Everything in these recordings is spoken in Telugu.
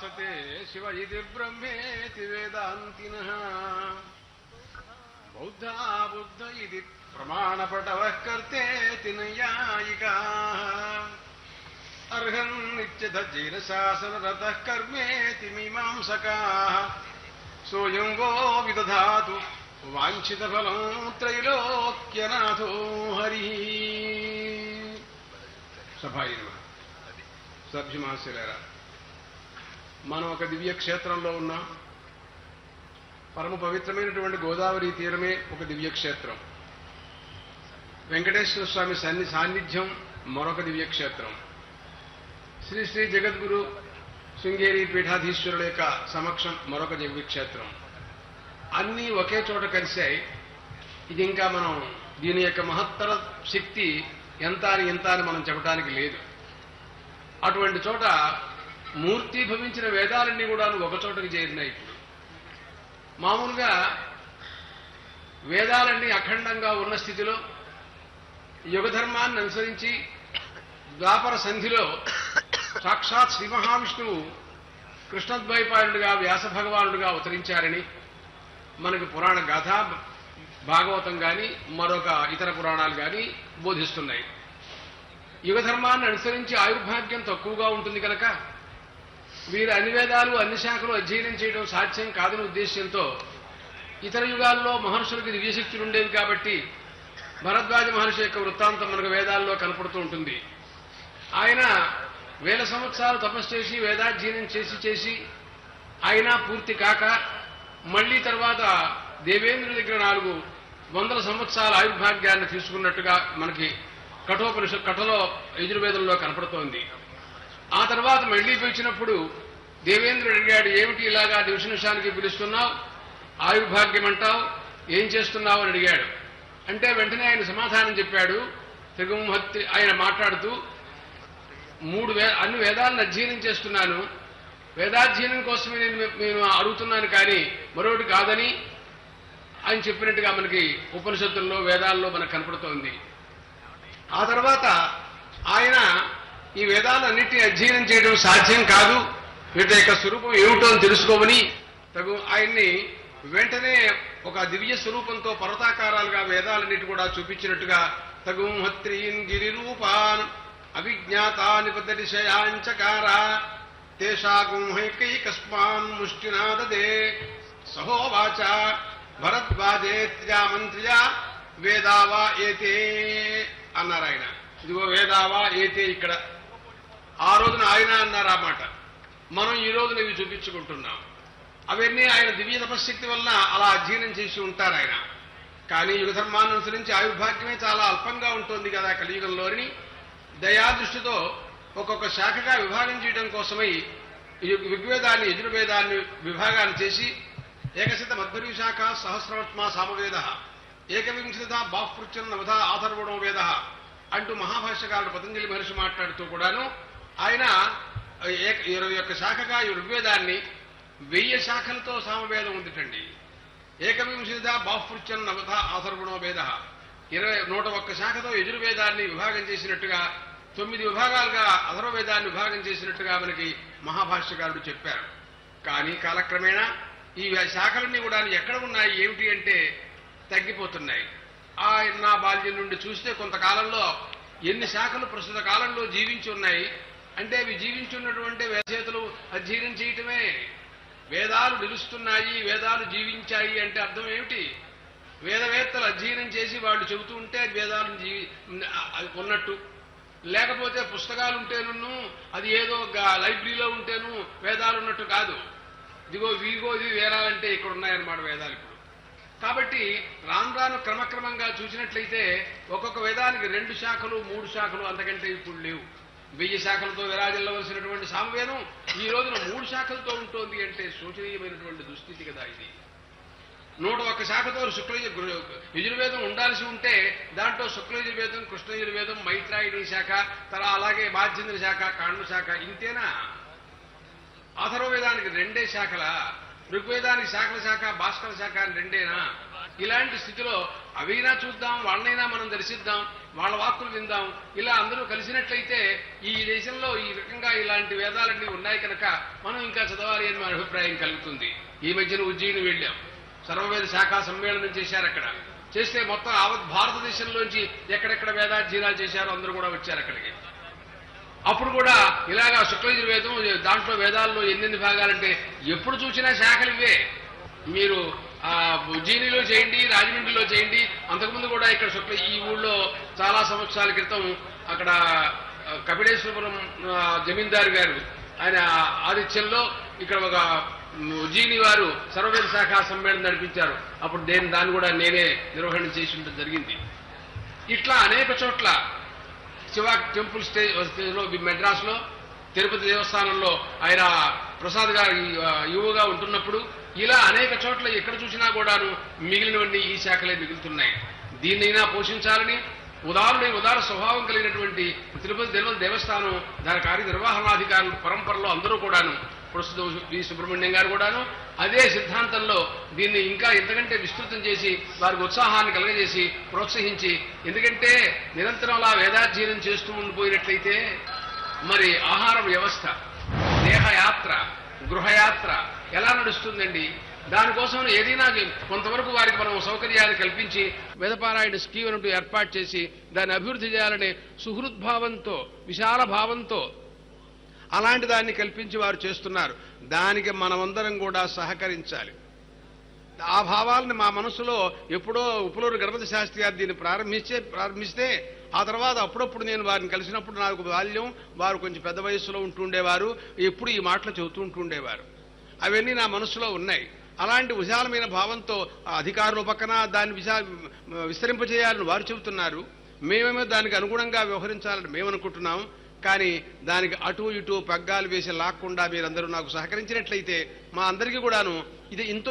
ఉపాసతే శివ ఇది బ్రహ్మేతి వేదాంతినః బౌద్ధా బుద్ధ ఇది ప్రమాణపటవః కర్తేతి నైయాయికాః అర్హన్ నిత్యధజ్జైన శాసనరతః కర్మేతి మీమాంసకాః సోయం వో విదధాతు వాంఛితఫలం త్రైలోక్యనాథో హరి. సభాయి నమః. సభ్యమాశయులారా, మనం ఒక దివ్య క్షేత్రంలో ఉన్నాం. పరమ పవిత్రమైనటువంటి గోదావరి తీరమే ఒక దివ్య క్షేత్రం. వెంకటేశ్వర స్వామి సాన్నిధ్యం మరొక దివ్య క్షేత్రం. శ్రీ శ్రీ జగద్గురు శృంగేరి పీఠాధీశ్వరుల యొక్క సమక్షం మరొక దివ్య క్షేత్రం. అన్నీ ఒకే చోట కలిశాయి. ఇది ఇంకా మనం దీని యొక్క మహత్తర శక్తి ఎంత అని మనం చెప్పడానికి లేదు. అటువంటి చోట మూర్తిభవించిన వేదాలన్నీ కూడా ఒక చోటకి చేరినాయి. ఇప్పుడు మామూలుగా వేదాలన్నీ అఖండంగా ఉన్న స్థితిలో యుగధర్మాన్ని అనుసరించి ద్వాపర సంధిలో సాక్షాత్ శ్రీ మహావిష్ణువు కృష్ణద్వైపాయనుడిగా వ్యాస భగవానుడిగా అవతరించారని మనకి పురాణ గాథ భాగవతం కానీ మరొక ఇతర పురాణాలు కానీ బోధిస్తున్నాయి. యుగధర్మాన్ని అనుసరించి ఆయుర్భాగ్యం తక్కువగా ఉంటుంది కనుక వీరు అన్ని వేదాలు అన్ని శాఖలు అధ్యయనం చేయడం సాధ్యం కాదని ఉద్దేశ్యంతో ఇతర యుగాల్లో మహర్షులకు దివ్యశక్తులు ఉండేవి కాబట్టి భరద్వాజ మహర్షి యొక్క వృత్తాంతం మనకు వేదాల్లో కనపడుతూ ఉంటుంది. ఆయన 1000 సంవత్సరాలు తపస్సు చేసి వేదాధ్యయనం చేసి ఆయన పూర్తి కాక మళ్లీ తర్వాత దేవేంద్రుడి దగ్గర 400 సంవత్సరాల ఆయుర్భాగ్యాన్ని తీసుకున్నట్టుగా మనకి కఠలో యజుర్వేదంలో కనపడుతోంది. ఆ తర్వాత మళ్లీ పిలిచినప్పుడు దేవేంద్రుడు అడిగాడు, ఏమిటి ఇలాగా నిమిషానికి పిలుస్తున్నావు, ఆయుర్భాగ్యం అంటావు, ఏం చేస్తున్నావు అని అడిగాడు. అంటే వెంటనే ఆయన సమాధానం చెప్పాడు. తెగుమహత్తి ఆయన మాట్లాడుతూ అన్ని వేదాలను అధ్యయనం చేస్తున్నాను, వేదాధ్యయనం కోసమే నేను అడుగుతున్నాను కానీ మరొకటి కాదని ఆయన చెప్పినట్టుగా మనకి ఉపనిషత్తుల్లో వేదాల్లో మనకు కనపడుతోంది. ఆ తర్వాత ఆయన ఈ వేదాలన్నింటినీ అధ్యయనం చేయడం సాధ్యం కాదు, వీటి యొక్క స్వరూపం ఏమిటో అని తెలుసుకోమని ఆయన్ని వెంటనే ఒక దివ్య స్వరూపంతో పర్వతాకారాలుగా వేదాలన్నిటి కూడా చూపించినట్టుగా తగుంహత్రీన్ గిరిరూపాన్ అవిజ్ఞాతాని పదతిశయాంచకార తేషాగుంహైకైకస్మాన్ ముష్టినాదదే సహోవాచ భరద్వాజేత్యా మంత్రియా వేదావా ఏతే అన్నారు ఆయన. ఇదిగో వేదావా ఏతే ఇక్కడ ఆ రోజున ఆయన అన్నారు ఆ మాట. మనం ఈ రోజున ఇవి చూపించుకుంటున్నాం. అవన్నీ ఆయన దివ్య తపశక్తి వల్ల అలా అధ్యయనం చేసి ఉంటారు ఆయన. కానీ యుగధర్మాన్ని అనుసరించి ఆయుర్భాగ్యమే చాలా అల్పంగా ఉంటుంది కదా కలియుగంలోని దయాదృష్టితో ఒక్కొక్క శాఖగా విభాగం చేయడం కోసమై ఋగ్వేదాన్ని యజుర్వేదాన్ని విభాగాన్ని చేసి ఏకశత మధ్వరీ శాఖ సహస్రవత్మా సామవేద ఏకవింశత బాహ్పృచ్చన్నవధ ఆథర్వణో వేద అంటూ మహాభాష్యకారుడు పతంజలి మహర్షి మాట్లాడుతూ కూడాను ఆయన 21 శాఖగా ఈ ఋగ్వేదాన్ని 1000 శాఖలతో సామవేదం ఉందిటండి. ఏకవింశత బాహ్పృచ్చన్నవధ ఆథర్వణో వేద 101 శాఖతో యజుర్వేదాన్ని విభాగం చేసినట్టుగా 9 విభాగాలుగా అథర్వవేదాన్ని విభాగం చేసినట్టుగా మనకి మహాభాష్యకారుడు చెప్పారు. కానీ కాలక్రమేణా ఈ శాఖలన్నీ కూడా ఎక్కడ ఉన్నాయి ఏమిటి అంటే తగ్గిపోతున్నాయి. నా బాల్యం నుండి చూస్తే కొంతకాలంలో ఎన్ని శాఖలు ప్రస్తుత కాలంలో జీవించి ఉన్నాయి అంటే అవి జీవించి ఉన్నటువంటి వేదచేతులు అధ్యయనం చేయటమే. వేదాలు నిలుస్తున్నాయి, వేదాలు జీవించాయి అంటే అర్థం ఏమిటి? వేదవేత్తలు అధ్యయనం చేసి వాళ్ళు చెబుతూ ఉంటే అది వేదాలు ఉన్నట్టు, లేకపోతే పుస్తకాలు ఉంటేను అది ఏదో లైబ్రరీలో ఉంటేను వేదాలు ఉన్నట్టు కాదు. ఇదిగో ఇది వేరాలంటే ఇక్కడ ఉన్నాయన్నమాట వేదాలు ఇప్పుడు. కాబట్టి రాను క్రమక్రమంగా చూసినట్లయితే ఒక్కొక్క వేదానికి 2 శాఖలు 3 శాఖలు అంతకంటే ఇప్పుడు లేవు. 1000 శాఖలతో విరాజిల్లవలసినటువంటి సామవేదం ఈ రోజున 3 శాఖలతో ఉంటుంది అంటే శోచనీయమైనటువంటి దుస్థితి కదా ఇది. 101 శాఖతో యజుర్వేదం ఉండాల్సి ఉంటే దాంట్లో శుక్లయజుర్వేదం, కృష్ణయజుర్వేదం, మైత్రాయణి శాఖ, అలాగే మాధ్యంద్ర శాఖ, కాండ శాఖ, ఇంతేనా? అథర్వవేదానికి 2 శాఖల, ఋగ్వేదానికి శాఖ భాస్కర శాఖ అని 2. ఇలాంటి స్థితిలో అవైనా చూద్దాం, వాళ్ళనైనా మనం దర్శిద్దాం, వాళ్ళ వాక్కులు విందాం, ఇలా అందరూ కలిసినట్లయితే ఈ దేశంలో ఈ రకంగా ఇలాంటి వేదాలన్నీ ఉన్నాయి కనుక మనం ఇంకా చదవాలి అని మన అభిప్రాయం కలుగుతుంది. ఈ మధ్యన ఉజ్జయిని వెళ్ళాం, సర్వవేద శాఖా సమ్మేళనం చేశారు. అక్కడ చేస్తే మొత్తం యావత్ భారతదేశంలోంచి ఎక్కడెక్కడ వేదాధ్యయనాలు చేశారో అందరూ కూడా వచ్చారు అక్కడికి. అప్పుడు కూడా ఇలాగా శుక్లయజుర్వేదం, దాంట్లో వేదాల్లో ఎన్నెన్ని భాగాలంటే ఎప్పుడు చూసినా శాఖలు ఇవే. మీరు ఉజ్జయినిలో చేయండి, రాజమండ్రిలో చేయండి. అంతకుముందు కూడా ఇక్కడ ఈ ఊళ్ళో చాలా సంవత్సరాల క్రితం అక్కడ కపిలేశ్వరపురం జమీందారు గారు ఆయన ఆదిత్యంలో ఇక్కడ ఒక ఉజ్జయిని వారు సర్వవేద శాఖా సమ్మేళనం నడిపించారు. అప్పుడు దాన్ని కూడా నేనే నిర్వహణ చేసి ఉండడం జరిగింది. ఇట్లా అనేక చోట్ల శివ టెంపుల్ స్టేజ్లో మెడ్రాస్లో, తిరుపతి దేవస్థానంలో ఆయన ప్రసాద్ గారు యువగా ఉంటున్నప్పుడు ఇలా అనేక చోట్ల ఎక్కడ చూసినా కూడాను మిగిలినవన్నీ ఈ శాఖలే మిగులుతున్నాయి. దీన్నైనా పోషించాలని ఉదార స్వభావం కలిగినటువంటి తిరుపతి దేవస్థానం దాని కార్యనిర్వహణాధికారులు పరంపరలో అందరూ కూడాను, ప్రస్తుతం వి సుబ్రహ్మణ్యం గారు కూడాను అదే సిద్ధాంతంలో దీన్ని ఇంకా ఎంతకంటే విస్తృతం చేసి వారికి ఉత్సాహాన్ని కలగజేసి ప్రోత్సహించి, ఎందుకంటే నిరంతరం అలా వేదాధ్యయనం చేస్తూ ఉండిపోయినట్లయితే మరి ఆహార వ్యవస్థ, దేహయాత్ర, గృహయాత్ర ఎలా నడుస్తుందండి? దానికోసం ఏదైనా కొంతవరకు వారికి మనం సౌకర్యాన్ని కల్పించి వేదపారాయణ స్కీమ్ అంటూ ఏర్పాటు చేసి దాన్ని అభివృద్ధి చేయాలనే సుహృద్భావంతో, విశాల భావంతో అలాంటి దాన్ని కల్పించి వారు చేస్తున్నారు. దానికి మనమందరం కూడా సహకరించాలి. ఆ భావాలను మా మనసులో ఎప్పుడో ఉప్పులూరు గణపతి శాస్త్రి గారు దీన్ని ప్రారంభిస్తే ఆ తర్వాత అప్పుడప్పుడు నేను వారిని కలిసినప్పుడు నాకు బాల్యం, వారు కొంచెం పెద్ద వయస్సులో ఉంటుండేవారు, ఎప్పుడు ఈ మాటలు చెబుతూ ఉంటుండేవారు. అవన్నీ నా మనసులో ఉన్నాయి. అలాంటి విశాలమైన భావంతో అధికారుల పక్కన దాన్ని విస్తరింపజేయాలని వారు చెబుతున్నారు. మేమేమో దానికి అనుగుణంగా వ్యవహరించాలని మేము అనుకుంటున్నాం. కానీ దానికి అటు ఇటు పగ్గాలు వేసి లాక్కుండా మీరందరూ నాకు సహకరించినట్లయితే మా అందరికీ కూడాను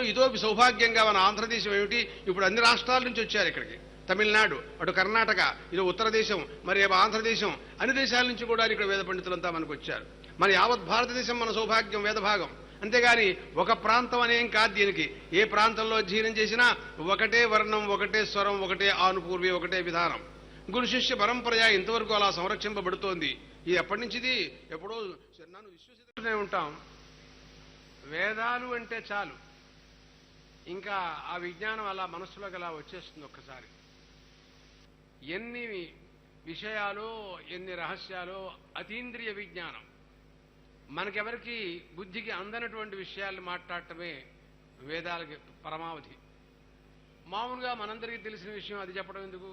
ఇదో సౌభాగ్యంగా మన ఆంధ్రదేశం ఏమిటి, ఇప్పుడు అన్ని రాష్ట్రాల నుంచి వచ్చారు ఇక్కడికి. తమిళనాడు, అటు కర్ణాటక, ఇది ఉత్తర దేశం, మరి ఆంధ్రదేశం, అన్ని దేశాల నుంచి కూడా ఇక్కడ వేద పండితులంతా మనకు వచ్చారు. మన యావత్ భారతదేశం మన సౌభాగ్యం, వేదభాగం. అంతేగాని ఒక ప్రాంతం అనేం కాదు. దీనికి ఏ ప్రాంతంలో అధ్యయనం చేసినా ఒకటే వర్ణం, ఒకటే స్వరం, ఒకటే ఆనుపూర్వి, ఒకటే విధానం. గురు శిష్య పరంపరగా ఇంతవరకు అలా సంరక్షింపబడుతోంది. ఇది ఎప్పటి నుంచిది? ఎప్పుడో నన్ను విశ్వసిస్తూనే ఉంటాం. వేదాలు అంటే చాలు, ఇంకా ఆ విజ్ఞానం అలా మనస్సులోకి అలా వచ్చేస్తుంది ఒక్కసారి. ఎన్ని విషయాలు, ఎన్ని రహస్యాలు, అతీంద్రియ విజ్ఞానం. మనకెవరికి బుద్ధికి అందనటువంటి విషయాలు మాట్లాడటమే వేదాలకి పరమావధి. మామూలుగా మనందరికీ తెలిసిన విషయం అది చెప్పడం ఎందుకు?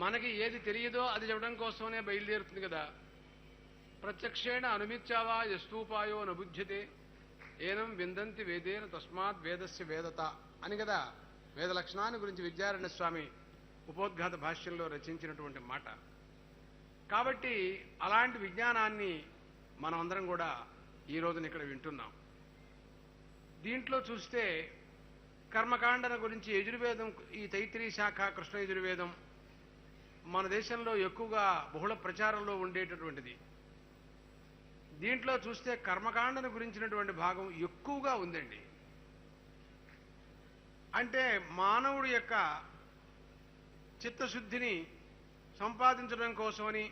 మనకి ఏది తెలియదో అది చెప్పడం కోసమే బయలుదేరుతుంది కదా. ప్రత్యక్షేణ అనుమిత్యావా యస్తూపాయో నబుధ్యతే ఏనం విందంతి వేదేన తస్మాత్ వేదస్య వేదత అని కదా వేద లక్షణాన్ని గురించి విద్యారణ్య స్వామి ఉపోద్ఘాత భాష్యంలో రచించినటువంటి మాట. కాబట్టి అలాంటి విజ్ఞానాన్ని మనమందరం కూడా ఈ రోజున ఇక్కడ వింటున్నాం. దీంట్లో చూస్తే కర్మకాండన గురించి యజుర్వేదం, ఈ తైత్రీ శాఖ కృష్ణ యజుర్వేదం మన దేశంలో ఎక్కువగా బహుళ ప్రచారంలో ఉండేటటువంటిది. దీంట్లో చూస్తే కర్మకాండను గురించినటువంటి భాగం ఎక్కువగా ఉందండి. అంటే మానవుడి యొక్క చిత్తశుద్ధిని సంపాదించడం కోసమని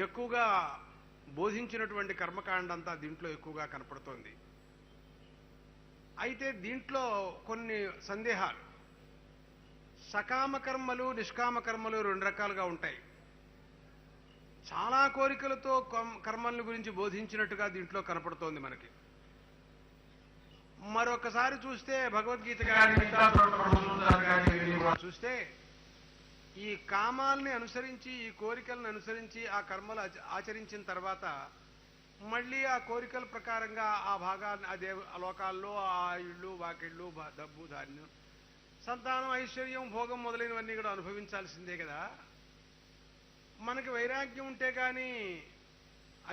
ఎక్కువగా బోధించినటువంటి కర్మకాండ అంతా దీంట్లో ఎక్కువగా కనపడుతోంది. అయితే దీంట్లో కొన్ని సందేహాలు. సకామ కర్మలు, నిష్కామ కర్మలు రెండు రకాలుగా ఉంటాయి. చాలా కోరికలతో కర్మల గురించి బోధించినట్టుగా దీంట్లో కనపడుతోంది మనకి. మరొకసారి చూస్తే భగవద్గీత కానీ చూస్తే ఈ కామాల్ని అనుసరించి, ఈ కోరికలను అనుసరించి ఆ కర్మలు ఆచరించిన తర్వాత మళ్ళీ ఆ కోరికల ప్రకారంగా ఆ భాగాన్ని అదే లోకాల్లో ఆ ఇళ్ళు, వాకిళ్ళు, డబ్బు, ధాన్యం, సంతానం, ఐశ్వర్యం, భోగం మొదలైనవన్నీ కూడా అనుభవించాల్సిందే కదా. మనకి వైరాగ్యం ఉంటే కానీ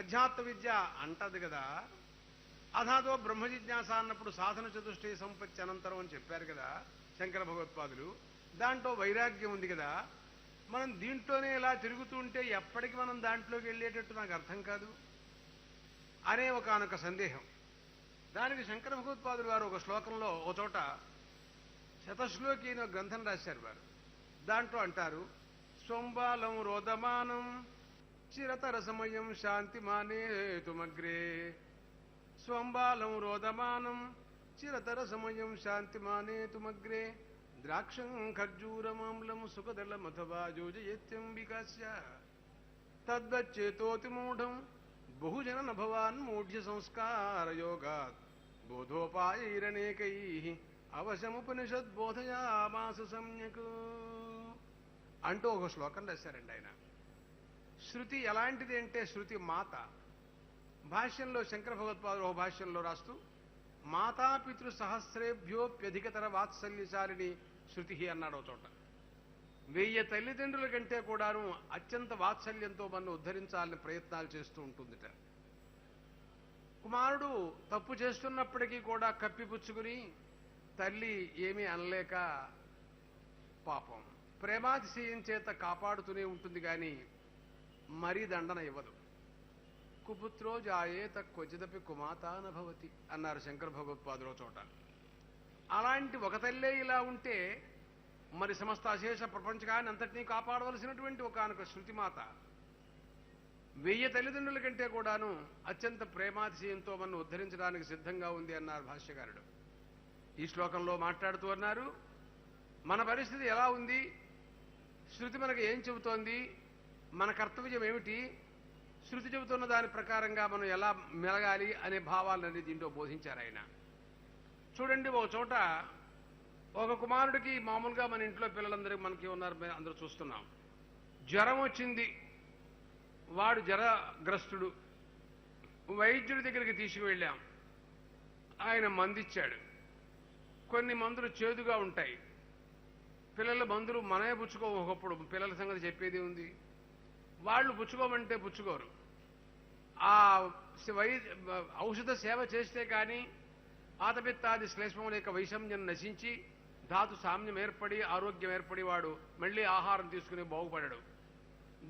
అధ్యాత్మ విద్య అంటది కదా. అథాతో బ్రహ్మ జిజ్ఞాస అన్నప్పుడు సాధన చతుష్టయ సంపత్తి అనంతరం అని చెప్పారు కదా శంకర భగవత్పాదులు. దాంట్లో వైరాగ్యం ఉంది కదా. మనం దీంట్లోనే ఇలా తిరుగుతూ ఉంటే ఎప్పటికి మనం దాంట్లోకి వెళ్ళేటట్టు నాకు అర్థం కాదు అనే ఒకనొక సందేహం. దానికి శంకర భగవత్పాదులు వారు ఒక శ్లోకంలో ఒక చోట శతశ్లోకి అని ఒక గ్రంథం రాశారు వారు. దాంట్లో అంటారు, స్వంబాలం రోదమానం చిరతర సమయం శాంతిమానేతుమగ్రే. స్వంబాలం రోదమానం చిరతర సమయం శాంతిమానేతుమగ్రే. ద్రాక్షం ఖర్జూరమామ్లం సుఖదళమథవా యోజయేత్యంబికాస్య. తద్వచ్చేతోతి మూఢం బహుజన భవాన్ మూఢ్య సంస్కార యోగాత్ బోధోపాయైరనేకై అవశముపనిషద్ బోధయామాస సమ్యక్ అంటూ ఒక శ్లోకం రాశారండి ఆయన. శృతి ఎలాంటిది అంటే శృతి మాత. భాష్యంలో శంకర భగవత్పాదులు ఒక భాష్యంలో రాస్తూ మాతాపితృ సహస్రేభ్యోప్యధికతర వాత్సల్యశాలిని శృతి అన్నాడు ఒక చోట. 1000 తల్లిదండ్రుల కంటే కూడాను అత్యంత వాత్సల్యంతో మనం ఉద్ధరించాలని ప్రయత్నాలు చేస్తూ ఉంటుందిట. కుమారుడు తప్పు చేస్తున్నప్పటికీ కూడా కప్పిపుచ్చుకుని తల్లి ఏమీ అనలేక పాపం ప్రేమాతిశయం చేత కాపాడుతూనే ఉంటుంది, కానీ మరీ దండన ఇవ్వదు. కుపుత్రో జాయేత క్వచిదపి కుమాతానభవతి అన్నారు శంకర భగవత్పాదులో చోట. అలాంటి ఒక తల్లే ఇలా ఉంటే మరి సమస్త అశేష ప్రపంచకాన్ని అంతటినీ కాపాడవలసినటువంటి ఒకనొక శృతిమాత 1000 తల్లిదండ్రుల కంటే కూడాను అత్యంత ప్రేమాతిశయంతో మనం ఉద్ధరించడానికి సిద్ధంగా ఉంది అన్నారు భాష్యకారుడు. ఈ శ్లోకంలో మాట్లాడుతూ అన్నారు, మన పరిస్థితి ఎలా ఉంది, శృతి మనకు ఏం చెబుతోంది, మన కర్తవ్యం ఏమిటి, శృతి చెబుతున్న దాని ప్రకారంగా మనం ఎలా మెలగాలి అనే భావాలన్నీ దీంట్లో బోధించారు ఆయన. చూడండి, ఒక చోట ఒక కుమారుడికి, మామూలుగా మన ఇంట్లో పిల్లలందరికీ మనకి ఉన్నారు, అందరూ చూస్తున్నాం, జ్వరం వచ్చింది, వాడు జ్వరగ్రస్తుడు, వైద్యుడి దగ్గరికి తీసుకువెళ్ళాం, ఆయన మందిచ్చాడు. కొన్ని మందులు చేదుగా ఉంటాయి, పిల్లల మందులు మనమే పుచ్చుకోము. ఒకప్పుడు పిల్లల సంగతి చెప్పేది ఉంది, వాళ్ళు పుచ్చుకోమంటే పుచ్చుకోరు. ఆ ఔషధ సేవ చేస్తే కానీ ఆతపిత్తాది శ్లేష్మముల యొక్క వైషమ్యం నశించి ధాతు సామ్యం ఏర్పడి ఆరోగ్యం ఏర్పడి వాడు మళ్ళీ ఆహారం తీసుకుని బాగుపడాడు.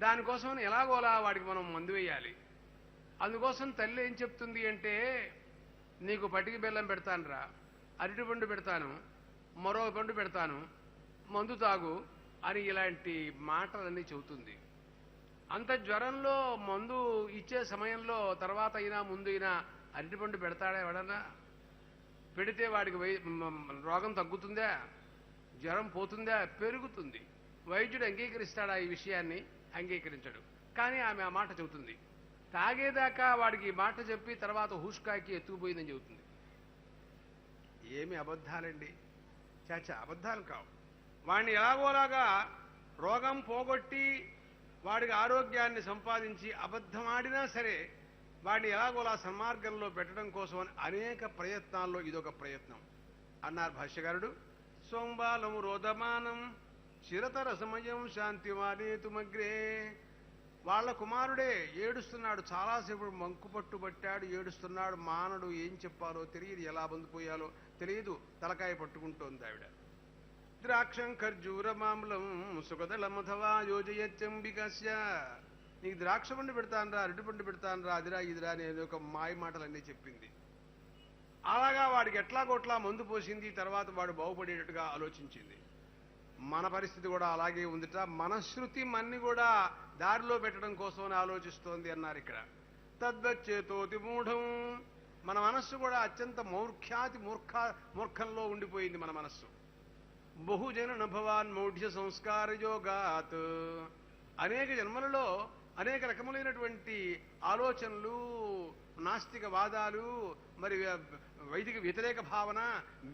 దానికోసం ఎలాగోలా వాడికి మనం మందు వేయాలి. అందుకోసం తల్లి ఏం చెప్తుంది అంటే, నీకు పటికి బెల్లం పెడతానురా, అరటి పండు పెడతాను, మరో పండు పెడతాను, మందు తాగు అని ఇలాంటి మాటలన్నీ చెబుతుంది. అంత జ్వరంలో మందు ఇచ్చే సమయంలో తర్వాత అయినా ముందు అయినా అరటిపండు పెడతాడా ఎవడన్నా? పెడితే వాడికి రోగం తగ్గుతుందా, జ్వరం పోతుందా? పెరుగుతుంది. వైద్యుడు అంగీకరిస్తాడా ఈ విషయాన్ని? అంగీకరించడు. కానీ ఆమె ఆ మాట చెబుతుంది. తాగేదాకా వాడికి ఈ మాట చెప్పి తర్వాత హుష్కాకి ఎత్తుకుపోయిందని చెబుతుంది. ఏమి అబద్ధాలండి, చాచా అబద్ధాలు కావు. వాడిని ఎలాగోలాగా రోగం పోగొట్టి వాడికి ఆరోగ్యాన్ని సంపాదించి అబద్ధమాడినా సరే వాడిని ఎలాగోలా సన్మార్గంలో పెట్టడం కోసం అనేక ప్రయత్నాల్లో ఇదొక ప్రయత్నం అన్నారు భాష్యకారుడు. సోంబాలం రోదమానం చిరతర సమయం శాంతిమానేతుమగ్రే. వాళ్ళ కుమారుడే ఏడుస్తున్నాడు, చాలాసేపు మంకు పట్టుబట్టాడు, ఏడుస్తున్నాడు, మానడు, ఏం చెప్పాలో తెలియదు, ఎలా బందిపోయాలో తెలియదు, తలకాయ పట్టుకుంటోంది ఆవిడ. ద్రాక్షం ఖర్జూరమామ్లం సుఖదళమథవా యోజయత్యంబికాస్య. నీకు ద్రాక్ష పండు పెడతానరా, అరటి పండు పెడతానరా, అదిరా ఇదిరా నేను ఒక మాయ మాటలన్నీ చెప్పింది. అలాగా వాడికి ఎట్లాగోట్లా మందు పోసింది, తర్వాత వాడు బాగుపడేటట్టుగా ఆలోచించింది. మన పరిస్థితి కూడా అలాగే ఉందిట. మన శృతి మన్ని కూడా దారిలో పెట్టడం కోసమని ఆలోచిస్తోంది అన్నారు ఇక్కడ. తద్వచ్చేతోతి మూఢం. మన మనస్సు కూడా అత్యంత మూర్ఖంలో ఉండిపోయింది మన మనస్సు. బహుజన భవాన్ మౌఢ్య సంస్కార యోగాత్. అనేక జన్మలలో అనేక రకములైనటువంటి ఆలోచనలు, నాస్తిక వాదాలు, మరి వైదిక వ్యతిరేక భావన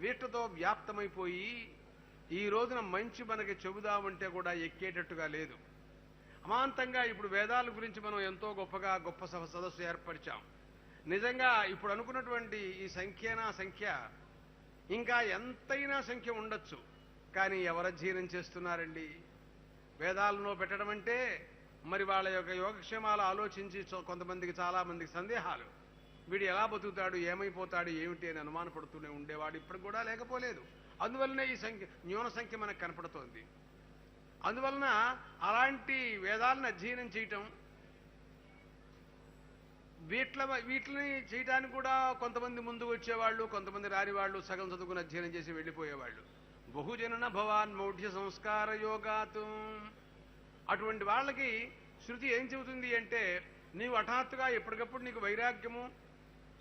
వీటితో వ్యాప్తమైపోయి ఈ రోజున మంచి మనకి చెబుదామంటే కూడా ఎక్కేటట్టుగా లేదు. అమాంతంగా ఇప్పుడు వేదాల గురించి మనం ఎంతో గొప్ప సదస్సు ఏర్పరిచాం. నిజంగా ఇప్పుడు అనుకున్నటువంటి ఈ సంఖ్య ఇంకా ఎంతైనా సంఖ్య ఉండొచ్చు, కానీ ఎవరు అధ్యయనం చేస్తున్నారండి? వేదాలను పెట్టడం అంటే మరి వాళ్ళ యొక్క యోగక్షేమాలు ఆలోచించి కొంతమందికి, చాలా మందికి సందేహాలు, వీడు ఎలా బతుకుతాడు, ఏమైపోతాడు, ఏమిటి అని అనుమానపడుతూనే ఉండేవాడు ఇప్పటికి కూడా లేకపోలేదు. అందువలనే ఈ న్యూన సంఖ్య మనకు కనపడుతోంది. అందువలన అలాంటి వేదాలను అధ్యయనం చేయటం, వీటిని చేయడానికి కూడా కొంతమంది ముందుకు వచ్చేవాళ్ళు, కొంతమంది రాని వాళ్ళు, సగం చదువుకుని అధ్యయనం చేసి వెళ్ళిపోయేవాళ్ళు. బహుజనన భవాన్ మౌఢ్య సంస్కార యోగాత్. అటువంటి వాళ్ళకి శృతి ఏం చెబుతుంది అంటే, నీవు హఠాత్తుగా ఎప్పటికప్పుడు నీకు వైరాగ్యము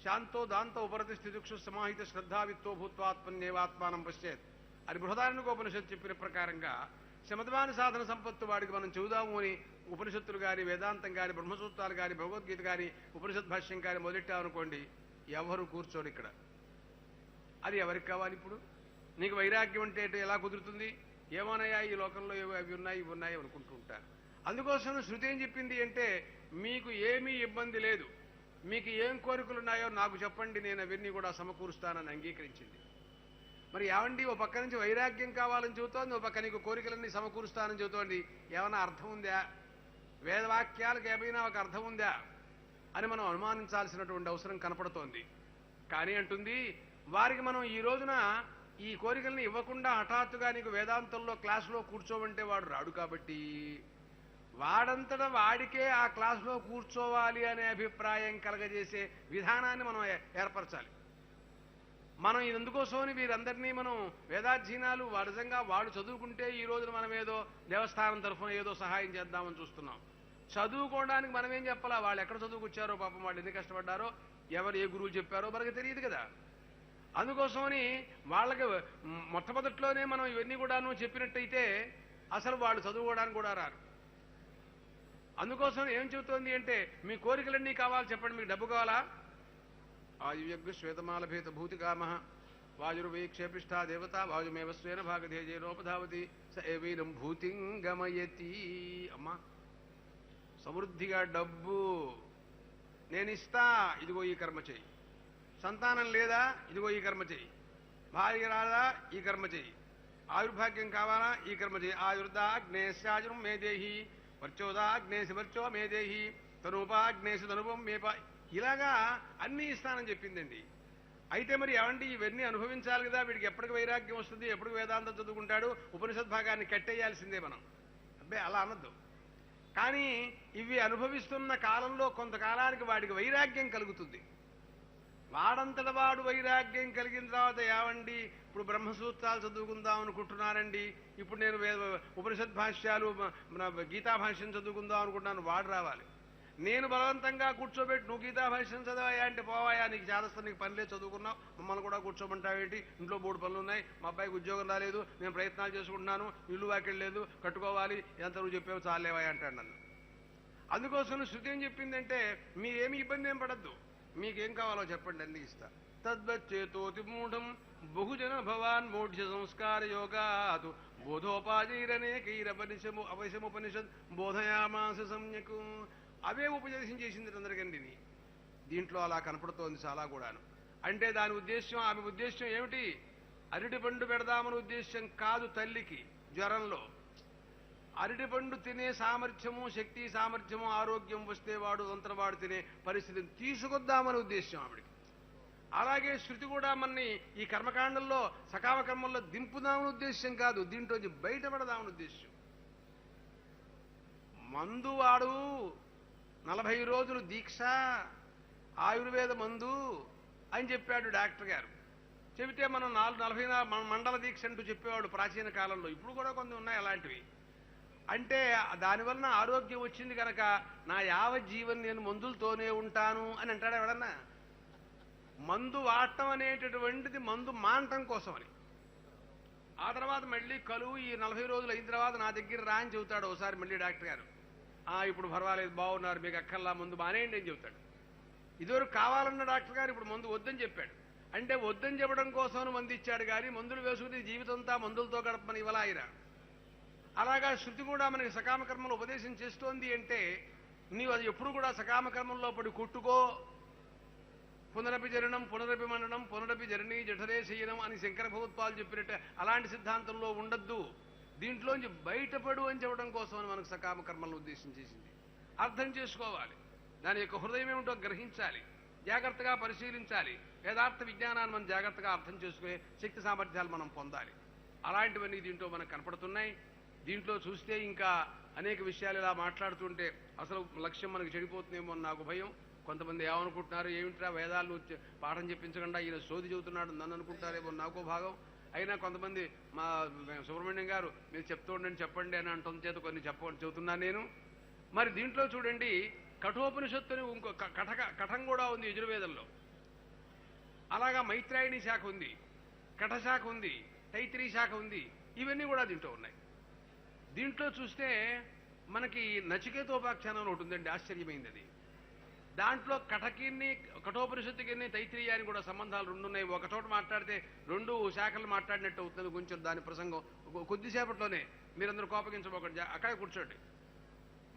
శాంతో దాంతో ఉపరతి స్థితిక్షు సమాహిత శ్రద్ధావిత్తో భూత్వాత్మన్యేవాత్మానం పశ్చేత్ అని బృహదారణ్యకోపనిషత్తు చెప్పిన ప్రకారంగా శమధమాన సాధన సంపత్తు వాడికి మనం చెబుదాము అని ఉపనిషత్తులు కానీ వేదాంతం కానీ బ్రహ్మసూత్రాలు కానీ భగవద్గీత కానీ ఉపనిషత్ భాష్యం కానీ మొదలెట్టామనుకోండి, ఎవరు కూర్చోడు ఇక్కడ. అది ఎవరికి కావాలి? ఇప్పుడు నీకు వైరాగ్యం అంటే ఎలా కుదురుతుంది? ఏమోనయ్యా ఈ లోకంలో అవి ఉన్నాయి ఇవి ఉన్నాయి అనుకుంటూ ఉంటారు. అందుకోసం శృతి ఏం చెప్పింది అంటే, మీకు ఏమీ ఇబ్బంది లేదు, మీకు ఏం కోరికలున్నాయో నాకు చెప్పండి, నేను అవన్నీ కూడా సమకూరుస్తానని అంగీకరించింది. మరి ఏమండి, ఓ పక్క నుంచి వైరాగ్యం కావాలని చెబుతోంది, ఓ పక్క నీకు కోరికలన్నీ సమకూరుస్తానని చెబుతోంది. ఏమైనా అర్థం ఉందా? వేదవాక్యాలకు ఏమైనా ఒక అర్థం ఉందా అని మనం అనుమానించాల్సినటువంటి అవసరం కనపడుతోంది. కానీ అంటుంది, వారికి మనం ఈ రోజున ఈ కోరికల్ని ఇవ్వకుండా హఠాత్తుగా నీకు వేదాంతంలో క్లాసులో కూర్చోమంటే వాడు రాడు. కాబట్టి వాడంతటా వాడికే ఆ క్లాసులో కూర్చోవాలి అనే అభిప్రాయం కలగజేసే విధానాన్ని మనం ఏర్పరచాలి. మనం ఇందుకోసమని వీరందరినీ మనం వేదాధ్యయనాలు నిజంగా వాడు చదువుకుంటే ఈ రోజున మనం ఏదో దేవస్థానం తరఫున ఏదో సహాయం చేద్దామని చూస్తున్నాం. చదువుకోవడానికి మనం ఏం చెప్పాలా? వాళ్ళు ఎక్కడ చదువుకొచ్చారో, పాపం వాళ్ళు ఎన్ని కష్టపడ్డారో, ఎవరు ఏ గురువు చెప్పారో మనకు తెలియదు కదా. అందుకోసమని వాళ్ళకి మొట్టమొదట్లోనే మనం ఇవన్నీ కూడాను చెప్పినట్టయితే అసలు వాళ్ళు చదువుకోవడానికి కూడా రారు. అందుకోసం ఏం చెబుతోంది అంటే, మీ కోరికలన్నీ కావాలి చెప్పండి. మీకు డబ్బు కావాలా? ఆయుయజ్ఞ శ్వేతమాలభేత భూతికామ వాయుర్వైక్షేపిష్టా దేవత వాయుమేవ స్వేన భాగధేజేనోపధావతి స ఏవైనం భూతిం గమయతి. అమ్మా, సమృద్ధిగా డబ్బు నేనిస్తా, ఇదిగో ఈ కర్మ చెయ్యి. సంతానం లేదా, ఇదిగో ఈ కర్మ చెయ్యి. భార్య రాదా, ఈ కర్మ చెయ్యి. ఆయుర్భాగ్యం కావాలా, ఈ కర్మ చెయ్యి. ఆయుర్దాగ్నేశాజురం మే దేహి, వర్చోదాగ్నేసి వర్చో మే దేహి, తనూపాగ్నేసి తనుపం మేప. ఇలాగా అన్నీ ఇస్తానని చెప్పిందండి. అయితే మరి ఏమండి, ఇవన్నీ అనుభవించాలి కదా, వీడికి ఎప్పటికి వైరాగ్యం వస్తుంది, ఎప్పటికి వేదాంతం చదువుకుంటాడు, ఉపనిషద్ భాగాన్ని కట్టేయాల్సిందే మనం. అబ్బే అలా అనద్దు. కానీ ఇవి అనుభవిస్తున్న కాలంలో కొంతకాలానికి వాడికి వైరాగ్యం కలుగుతుంది. వాడంతట వాడు వైరాగ్యం కలిగిన తర్వాత ఏమండి, ఇప్పుడు బ్రహ్మసూత్రాలు చదువుకుందాం అనుకుంటున్నానండి, ఇప్పుడు నేను ఉపనిషద్ భాష్యాలు గీతా భాష్యం చదువుకుందాం అనుకుంటున్నాను, వాడు రావాలి. నేను బలవంతంగా కూర్చోబెట్టి నువ్వు గీతా భాష్యం చదవాయా అంటే, పోవాయా నీకు చేదస్తా, నీకు పనిలేదు, చదువుకున్నావు, మమ్మల్ని కూడా కూర్చోమంటావేంటి, ఇంట్లో 3 పనులు ఉన్నాయి, మా అబ్బాయికి ఉద్యోగం రాలేదు, నేను ప్రయత్నాలు చేసుకుంటున్నాను, ఇల్లు వాకిళ్ళు లేదు, కట్టుకోవాలి, ఎంత నువ్వు చెప్పావు చాలేవాయా అంటాడు నన్ను. అందుకోసం శృతి ఏం చెప్పిందంటే, మీరేమి ఇబ్బంది ఏం పడద్దు, మీకేం కావాలో చెప్పండి, అన్ని ఇస్తా. తద్వచ్చేతోతి మూఢం బహుజన భవాన్ మౌఢ్య సంస్కార యోగాతు బోధోపాధీరనేకైరపనిషము అవశ్యముపనిషద్ బోధయామాస సమ్యకు. అవే ఉపదేశం చేసింది అందరికండి. దీంట్లో అలా కనపడుతోంది చాలా కూడాను. అంటే దాని ఉద్దేశం, ఆమె ఉద్దేశం ఏమిటి? అరటిపండు పెడదామని ఉద్దేశం కాదు తల్లికి జ్వరంలో. అరటిపండు తినే సామర్థ్యము, శక్తి సామర్థ్యము, ఆరోగ్యం వస్తే వాడు వాడు తినే పరిస్థితిని తీసుకొద్దామని ఉద్దేశం ఆవిడికి. అలాగే శృతి కూడా మనని ఈ కర్మకాండంలో సకామ కర్మల్లో దింపుదామని ఉద్దేశం కాదు, దీంట్లో బయటపడదామని ఉద్దేశం. మందు వాడు 40 రోజులు దీక్ష, ఆయుర్వేద మందు అని చెప్పాడు డాక్టర్ గారు. చెబితే మనం 40 మండల దీక్ష అంటూ చెప్పేవాడు ప్రాచీన కాలంలో. ఇప్పుడు కూడా కొన్ని ఉన్నాయి అలాంటివి. అంటే దానివలన ఆరోగ్యం వచ్చింది కనుక నా యావజ్జీవన్ నేను మందులతోనే ఉంటాను అని అంటాడు ఎవడన్నా. మందు వాడటం అనేటటువంటిది మందు మానటం కోసమని. ఆ తర్వాత మళ్ళీ కలువు ఈ 40 రోజులు అయిన తర్వాత నా దగ్గర రా అని చెబుతాడు ఒకసారి మళ్ళీ డాక్టర్ గారు. ఇప్పుడు పర్వాలేదు, బాగున్నారు, మీకు అక్కర్లా, మందు మానేయండి అని చెబుతాడు. ఇదివరకు కావాలన్న డాక్టర్ గారు ఇప్పుడు మందు వద్దని చెప్పాడు. అంటే వద్దని చెప్పడం కోసం మందు ఇచ్చాడు కానీ మందులు వేసుకుని జీవితంతా మందులతో గడపమని ఇవ్వలా ఆయన. అలాగా శృతి కూడా మనకి సకామ కర్మలు ఉపదేశం చేస్తోంది. అంటే నీవు అది ఎప్పుడు కూడా సకామ కర్మంలో పడి కొట్టుకో, పునరపి జరణం పునరపి మండనం పునరపి జరణి జఠరే శయనం అని శంకర భగవత్పాలు చెప్పినట్టే అలాంటి సిద్ధాంతంలో ఉండద్దు, దీంట్లోంచి బయటపడు అని చెప్పడం కోసం మనకు సకామ కర్మలను ఉద్దేశం చేసింది. అర్థం చేసుకోవాలి, దాని యొక్క హృదయం ఏమిటో గ్రహించాలి, జాగ్రత్తగా పరిశీలించాలి, వేదార్థ విజ్ఞానాన్ని మనం జాగ్రత్తగా అర్థం చేసుకునే శక్తి సామర్థ్యాలు మనం పొందాలి. అలాంటివన్నీ దీంట్లో మనకు కనపడుతున్నాయి. దీంట్లో చూస్తే ఇంకా అనేక విషయాలు ఇలా మాట్లాడుతుంటే అసలు లక్ష్యం మనకు చెడిపోతుందేమో అని నాకు భయం. కొంతమంది ఏమనుకుంటున్నారు, ఏమిట్రా వేదాలను పాఠం చెప్పించకుండా ఈయన సోది చెబుతున్నాడు నన్ను అనుకుంటారేమో నాకో భాగం. అయినా కొంతమంది మా సుబ్రహ్మణ్యం గారు మీరు చెప్తూ ఉండండి చెప్పండి అని అంటున్న చేత కొన్ని చెబుతున్నాను నేను. మరి దీంట్లో చూడండి కఠోపనిషత్తుని ఇంకో కఠం కూడా ఉంది యజుర్వేదంలో. అలాగా మైత్రాయణి శాఖ ఉంది, కఠశాఖ ఉంది, తైత్రీ శాఖ ఉంది. ఇవన్నీ కూడా దీంట్లో ఉన్నాయి. దీంట్లో చూస్తే మనకి నచికేతోపాఖ్యానం ఒకటి ఉందండి, ఆశ్చర్యమైంది అది. దాంట్లో కఠోపనిషత్తుకి తైత్రీయానికి కూడా సంబంధాలు రెండు ఉన్నాయి. ఒక చోట మాట్లాడితే రెండు శాఖలు మాట్లాడినట్టు అవుతుంది. కొంచెం దాని ప్రసంగం కొద్దిసేపట్లోనే, మీరందరూ కోపగించబోకండి, అక్కడే కూర్చోండి,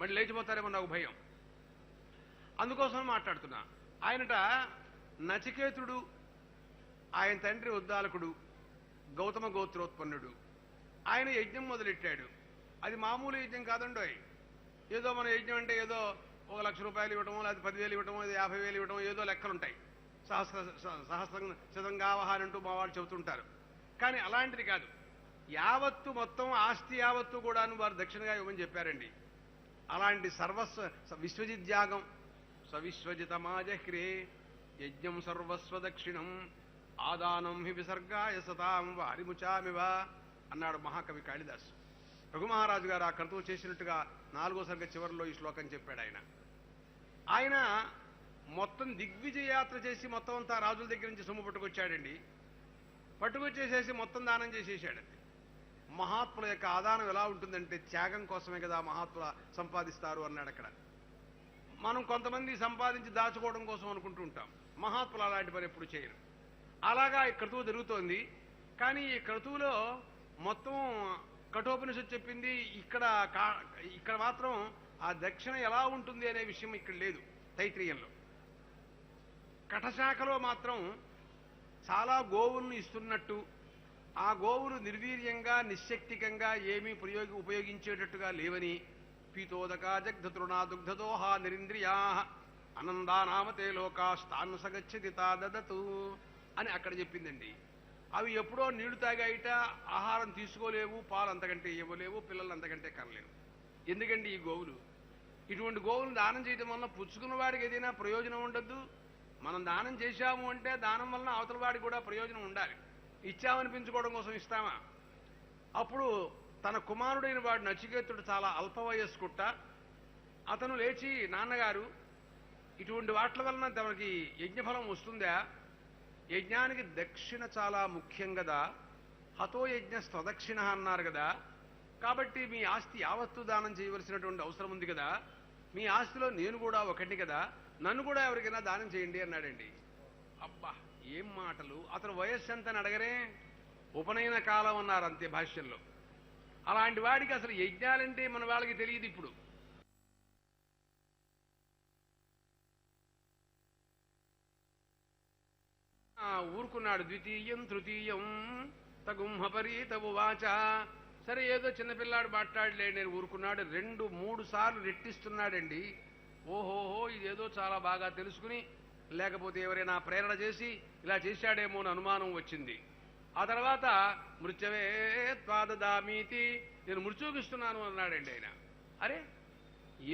మళ్ళీ లేచిపోతారేమో నాకు భయం. అందుకోసం మాట్లాడుతున్నా. ఆయనట నచికేతుడు, ఆయన తండ్రి ఉద్దాలకుడు, గౌతమ గోత్రోత్పన్నుడు. ఆయన యజ్ఞం మొదలెట్టాడు. అది మామూలు యజ్ఞం కాదండోయ్. ఏదో మన యజ్ఞం అంటే ఏదో 1 లక్ష రూపాయలు ఇవ్వటమో, లేదా 10,000 ఇవ్వటమో, 50,000 ఇవ్వటమో, ఏదో లెక్కలుంటాయి. సహస్రం శతంగావహాన్ అంటూ మా వాళ్ళు చెబుతుంటారు. కానీ అలాంటిది కాదు. యావత్తు మొత్తం ఆస్తి యావత్తు కూడాను వారు దక్షిణగా ఇవ్వమని చెప్పారండి. అలాంటి విశ్వజిద్యాగం సవిశ్వజితమాజహ్రే యజ్ఞం సర్వస్వ దక్షిణం ఆదానం హి విసర్గాయ సతాం వారిముచామివ అన్నాడు మహాకవి కాళిదాసు. రఘుమహారాజు గారు ఆ క్రతువు చేసినట్టుగా 4వ సర్గ చివరిలో ఈ శ్లోకం చెప్పాడు. ఆయన మొత్తం దిగ్విజయయాత్ర చేసి మొత్తం అంతా రాజుల దగ్గర నుంచి సొమ్ము పట్టుకొచ్చాడండి. పట్టుకొచ్చేసేసి మొత్తం దానం చేసేసాడండి. మహాత్ముల యొక్క ఆదానం ఎలా ఉంటుందంటే త్యాగం కోసమే కదా మహాత్ముల సంపాదిస్తారు అన్నాడు అక్కడ. మనం కొంతమంది సంపాదించి దాచుకోవడం కోసం అనుకుంటూ ఉంటాం. మహాత్ములు అలాంటి పని ఎప్పుడు చేయరు. అలాగా ఈ క్రతువు జరుగుతోంది. కానీ ఈ క్రతువులో మొత్తం కఠోపనిషత్తు చెప్పింది. ఇక్కడ మాత్రం ఆ దక్షిణ ఎలా ఉంటుంది అనే విషయం ఇక్కడ లేదు తైత్రీయంలో. కఠశాఖలో మాత్రం చాలా గోవులను ఇస్తున్నట్టు, ఆ గోవులు నిర్వీర్యంగా నిశ్శక్తికంగా ఏమీ ఉపయోగించేటట్టుగా లేవని, పీతోదకా జగ్ధతృణా దుగ్ధదోహా నిరింద్రియా అనందానామతే లోకాస్తాన్ సగచ్చతి తాదతు అని అక్కడ చెప్పిందండి. అవి ఎప్పుడో నీళ్లు తాగాయిట, ఆహారం తీసుకోలేవు, పాలు అంతకంటే ఇవ్వలేవు, పిల్లలు అంతకంటే కనలేవు. ఎందుకండి ఈ గోవులు? ఇటువంటి గోవులను దానం చేయడం వల్ల పుచ్చుకున్న వాడికి ఏదైనా ప్రయోజనం ఉండద్దు. మనం దానం చేశాము అంటే దానం వలన అవతల వాడికి కూడా ప్రయోజనం ఉండాలి. ఇచ్చామనిపించుకోవడం కోసం ఇస్తామా? అప్పుడు తన కుమారుడైన వాడు నచికేతుడు చాలా అల్పవయస్కుట్ట. అతను లేచి, నాన్నగారు ఇటువంటి వాట్ల వలన తనకి యజ్ఞఫలం వస్తుందా? యజ్ఞానికి దక్షిణ చాలా ముఖ్యం కదా, హతో యజ్ఞ స్వదక్షిణ అన్నారు కదా, కాబట్టి మీ ఆస్తి యావత్తు దానం చేయవలసినటువంటి అవసరం ఉంది కదా, మీ ఆస్తిలో నేను కూడా ఒకటి కదా, నన్ను కూడా ఎవరికైనా దానం చేయండి అన్నాడండి. అబ్బా ఏం మాటలు! అతను వయస్సు ఎంతని అడగరే, ఉపనయన కాలం అన్నారు అంతే భాష్యంలో. అలాంటి వాడికి అసలు యజ్ఞాలంటే మన వాళ్ళకి తెలియదు. ఇప్పుడు ఊరుకున్నాడు. ద్వితీయం తృతీయం తగుంహపరీతవు వాచ. సరే ఏదో చిన్నపిల్లాడు మాట్లాడలే, నేను ఊరుకున్నాడు. 2-3 సార్లు రెట్టిస్తున్నాడండి. ఓహోహో ఇదేదో చాలా బాగా తెలుసుకుని, లేకపోతే ఎవరైనా ప్రేరణ చేసి ఇలా చేశాడేమో అని అనుమానం వచ్చింది. ఆ తర్వాత మృత్యవే త్వాదదామీతి, నేను మృత్యుగిస్తున్నాను అన్నాడండి ఆయన. అరే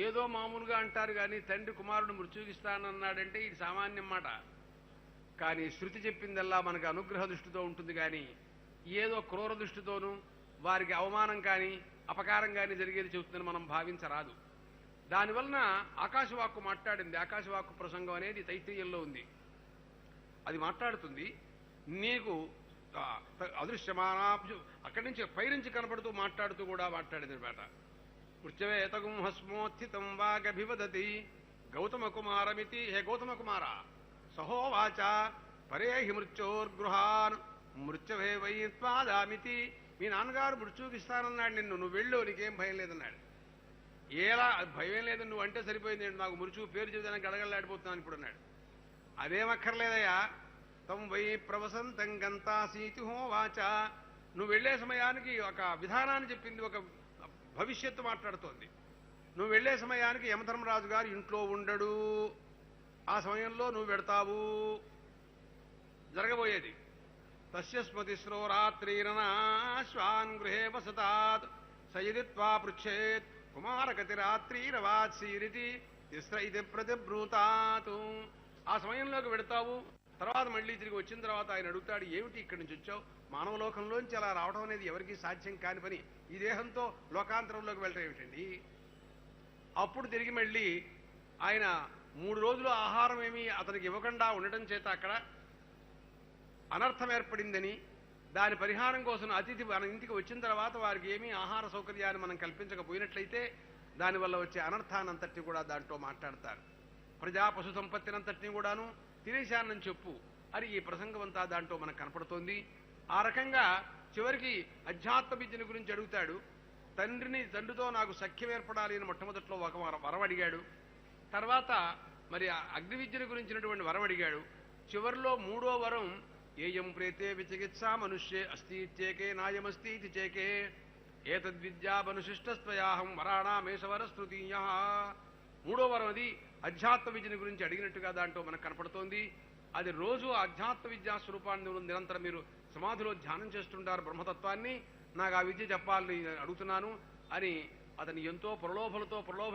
ఏదో మామూలుగా అంటారు కానీ తండ్రి కుమారుడు మృత్యుగిస్తానన్నాడంటే ఇది సామాన్యం మాట. కానీ శృతి చెప్పిందల్లా మనకు అనుగ్రహ దృష్టితో ఉంటుంది. కానీ ఏదో క్రూర దృష్టితోనూ వారికి అవమానం కానీ అపకారం కానీ జరిగేది చెబుతుందని మనం భావించరాదు. దానివలన ఆకాశవాక్కు మాట్లాడింది. ఆకాశవాక్కు ప్రసంగం అనేది తైత్రీయంలో ఉంది. అది మాట్లాడుతుంది, నీకు అదృశ్యమానా అక్కడి నుంచి పైనుంచి కనపడుతూ మాట్లాడుతూ కూడా మాట్లాడింది అనమాట. మృత్యవేతగుం హస్మోత్థితం వాగభివదతి గౌతమ కుమారమితి. హే గౌతమ కుమార, సహోవాచ పరేహి మృత్యోర్గృహాన్ మృత్యవే వై త్వాదామితి. మీ నాన్నగారు మృత్యుకిస్తానన్నాడు నిన్ను, నువ్వు వెళ్ళు, నీకేం భయం లేదన్నాడు. ఎలా భయం లేదని నువ్వు అంటే సరిపోయింది, నాకు మృత్యు పేరు చెబుతానికి గడగడలాడిపోతున్నాను ఇప్పుడు అన్నాడు. అదేమక్కర్లేదయ్యా, తం వై ప్రవసంతం గంతాసీతి హోవాచ. నువ్వు వెళ్లే సమయానికి ఒక విధానాన్ని చెప్పింది, ఒక భవిష్యత్తు మాట్లాడుతోంది. నువ్వు వెళ్లే సమయానికి యమధర్మరాజు గారు ఇంట్లో ఉండడు, ఆ సమయంలో నువ్వు వెడతావు. జరగబోయేది తస్య స్మతిశ్రో రాత్రీరనాశ్వాన్ గృహే వసతాత్ సయదిత్వా పృచ్ఛేత్ కుమారకతి రాత్రీరవాత్సీరితి తిస్ర ఇది ప్రతిబ్రూతాత్. ఆ సమయంలోకి వెడతావు. తర్వాత మళ్ళీ తిరిగి వచ్చిన తర్వాత ఆయన అడుగుతాడు, ఏమిటి ఇక్కడి నుంచి వచ్చావు? మానవలోకంలోంచి అలా రావడం అనేది ఎవరికీ సాధ్యం కాని పని. ఈ దేహంతో లోకాంతరంలోకి వెళ్ళటం ఏమిటండి? అప్పుడు తిరిగి మళ్ళీ ఆయన 3 రోజులు ఆహారం ఏమీ అతనికి ఇవ్వకుండా ఉండటం చేత అక్కడ అనర్థం ఏర్పడిందని, దాని పరిహారం కోసం అతిథి మన ఇంటికి వచ్చిన తర్వాత వారికి ఏమీ ఆహార సౌకర్యాన్ని మనం కల్పించకపోయినట్లయితే దానివల్ల వచ్చే అనర్థానంతటిని కూడా దాంట్లో మాట్లాడతారు. ప్రజా పశు సంపత్తినంతటినీ కూడాను తినేశానని చెప్పు అని ఈ ప్రసంగం అంతా దాంట్లో మనకు కనపడుతోంది. ఆ రకంగా చివరికి అధ్యాత్మ విద్యను గురించి అడుగుతాడు. తండ్రితో నాకు సఖ్యం ఏర్పడాలి అని మొట్టమొదట్లో ఒక వరం అడిగాడు. తర్వాత మరి అగ్ని విద్యను గురించినటువంటి వరం అడిగాడు. చివరిలో 3వ వరం ఏయం ప్రేతే విచికిత్సా మనుష్యే అస్తి ఇత్యేకే నాయమస్తి ఇది చేకే ఏతద్విద్యామనుశిష్టస్త్వయాహం వరాణామేషవరస్తృతీయ. 3వ వరం అది అధ్యాత్మ విద్యను గురించి అడిగినట్టుగా దాంట్లో మనకు కనపడుతోంది. అది రోజు అధ్యాత్మ విద్యా స్వరూపాన్ని నిరంతరం మీరు సమాధిలో ధ్యానం చేస్తుంటారు బ్రహ్మతత్వాన్ని, నాకు ఆ విద్య చెప్పాలని అడుగుతున్నాను అని అతని ఎంతో ప్రలోభ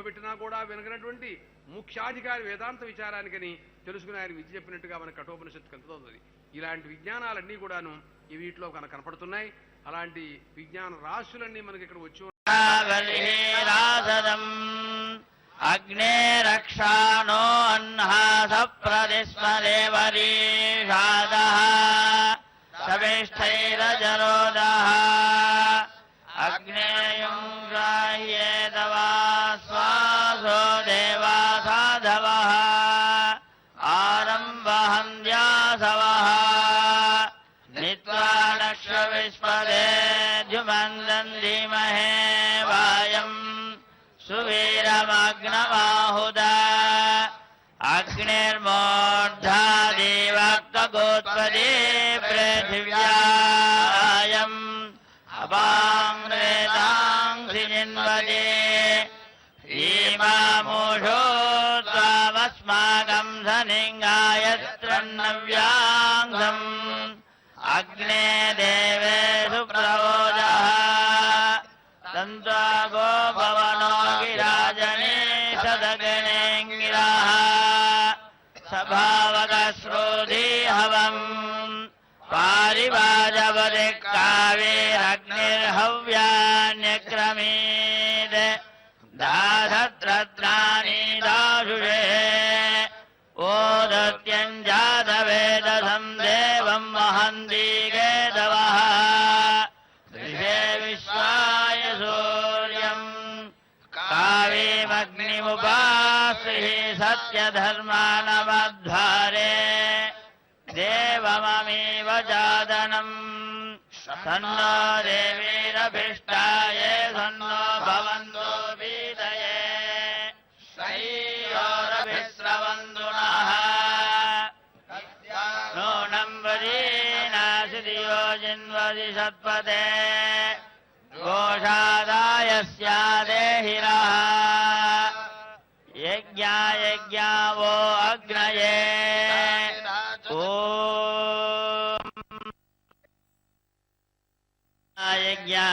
పెట్టినా కూడా వినగినటువంటి ముఖ్యాధికారి వేదాంత విచారానికని తెలుసుకుని ఆయన విద్య చెప్పినట్టుగా మన కఠోపనిషత్తు కలుగుతోంది. ఇలాంటి విజ్ఞానాలన్నీ కూడాను ఈ వీటిలో కనపడుతున్నాయి. అలాంటి విజ్ఞాన రాశులన్నీ మనకి ఇక్కడ వచ్చి అగ్నే రక్షాణో అన్హాస ప్రతిస్మదేవరీషాదః సవిష్ఠైరజరోదః అగ్నేయం గ్రాహ్యేతవా శ్వాసో దేవాసాధవః ఆరంభహంధ్యాసవః నిత్వా నక్ష విస్పదే ద్యుమందన్ ధీమహే వాయం సువీరమగ్నమాహుద అగ్నిర్మూర్ధాదివక్తగోత్పదే పృథివ్యాయం అపాంగ్రేతాంసి జిన్వదే ఈమామూషో త్వామస్మాకం సనింగాయత్రన్నవ్యాంగం అగ్నే దేవేషు ప్రవోజః తంత్వాగో భవనో గిరాజనే సదగణేంగిరః సభావగశ్రోధీ హవం పారివాజవదే కావేరగ్నిర్హవ్యాన్యక్రమేద్ దాధత్రత్రాణి దాశుషే ఓదత్యంజాతవేదసం దేవం మహంతి కేతవః దృశే విశ్వాయ సూర్యం కావేమగ్నిముపాశ్రిః సత్యధర్మానమధ్వారే దేవమమేవ జాదనం సన్నో దేవీరభిష్టాయే సన్నో భవంతో వీతయే శ్రేయోరభిస్రవంతు నః నూనం వదీనాసి దియో జిన్వది సత్పదే ఘోషాదాయ స్యాదేహిరః యజ్ఞాయజ్ఞావో అగ్నయే ఓం యజ్ఞా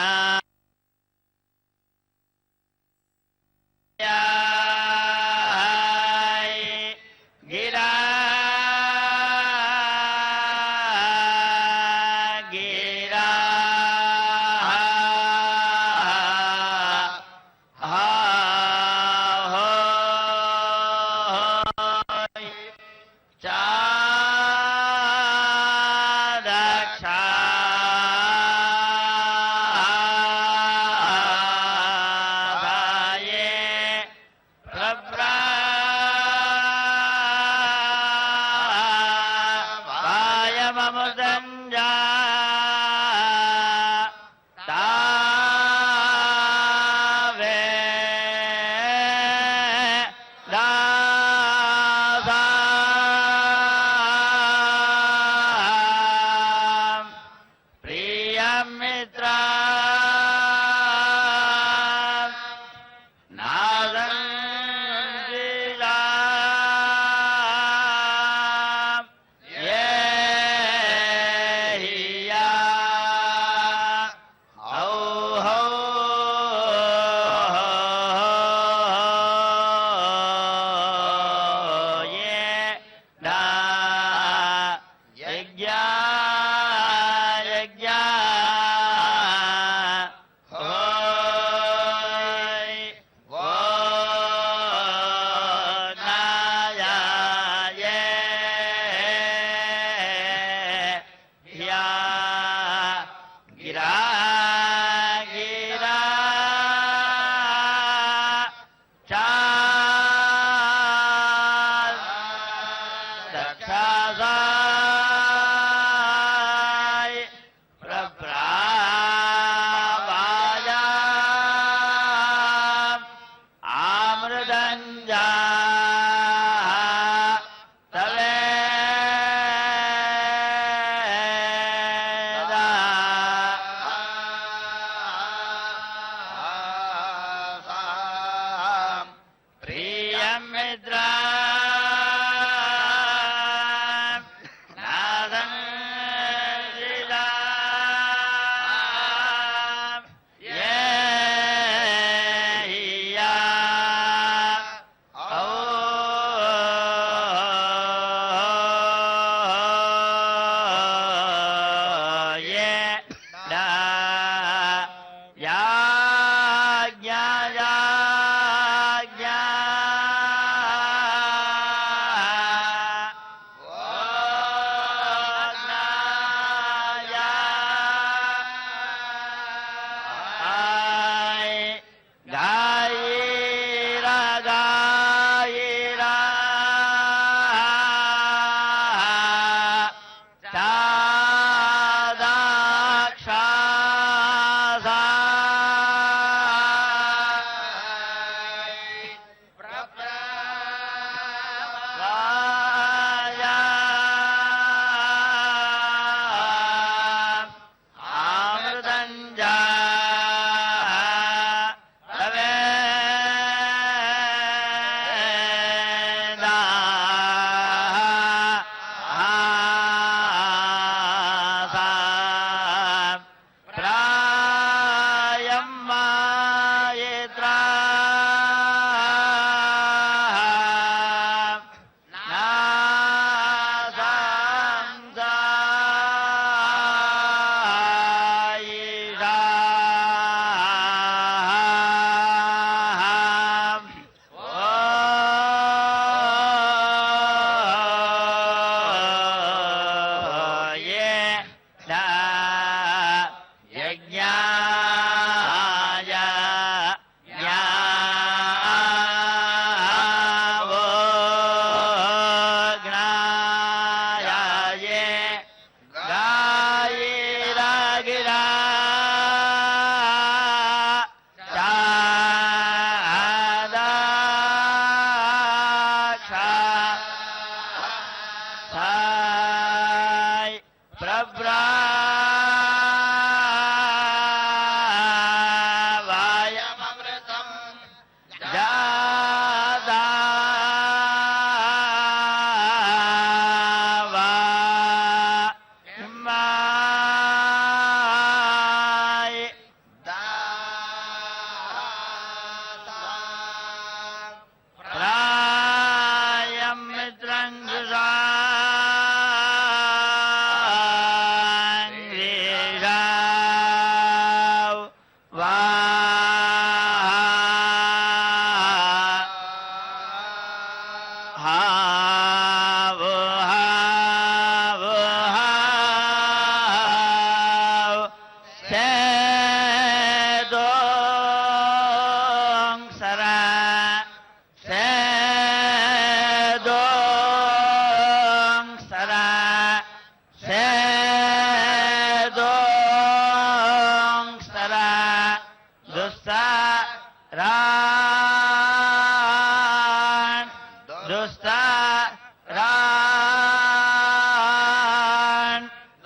గిరా గిరా యజ్ఞ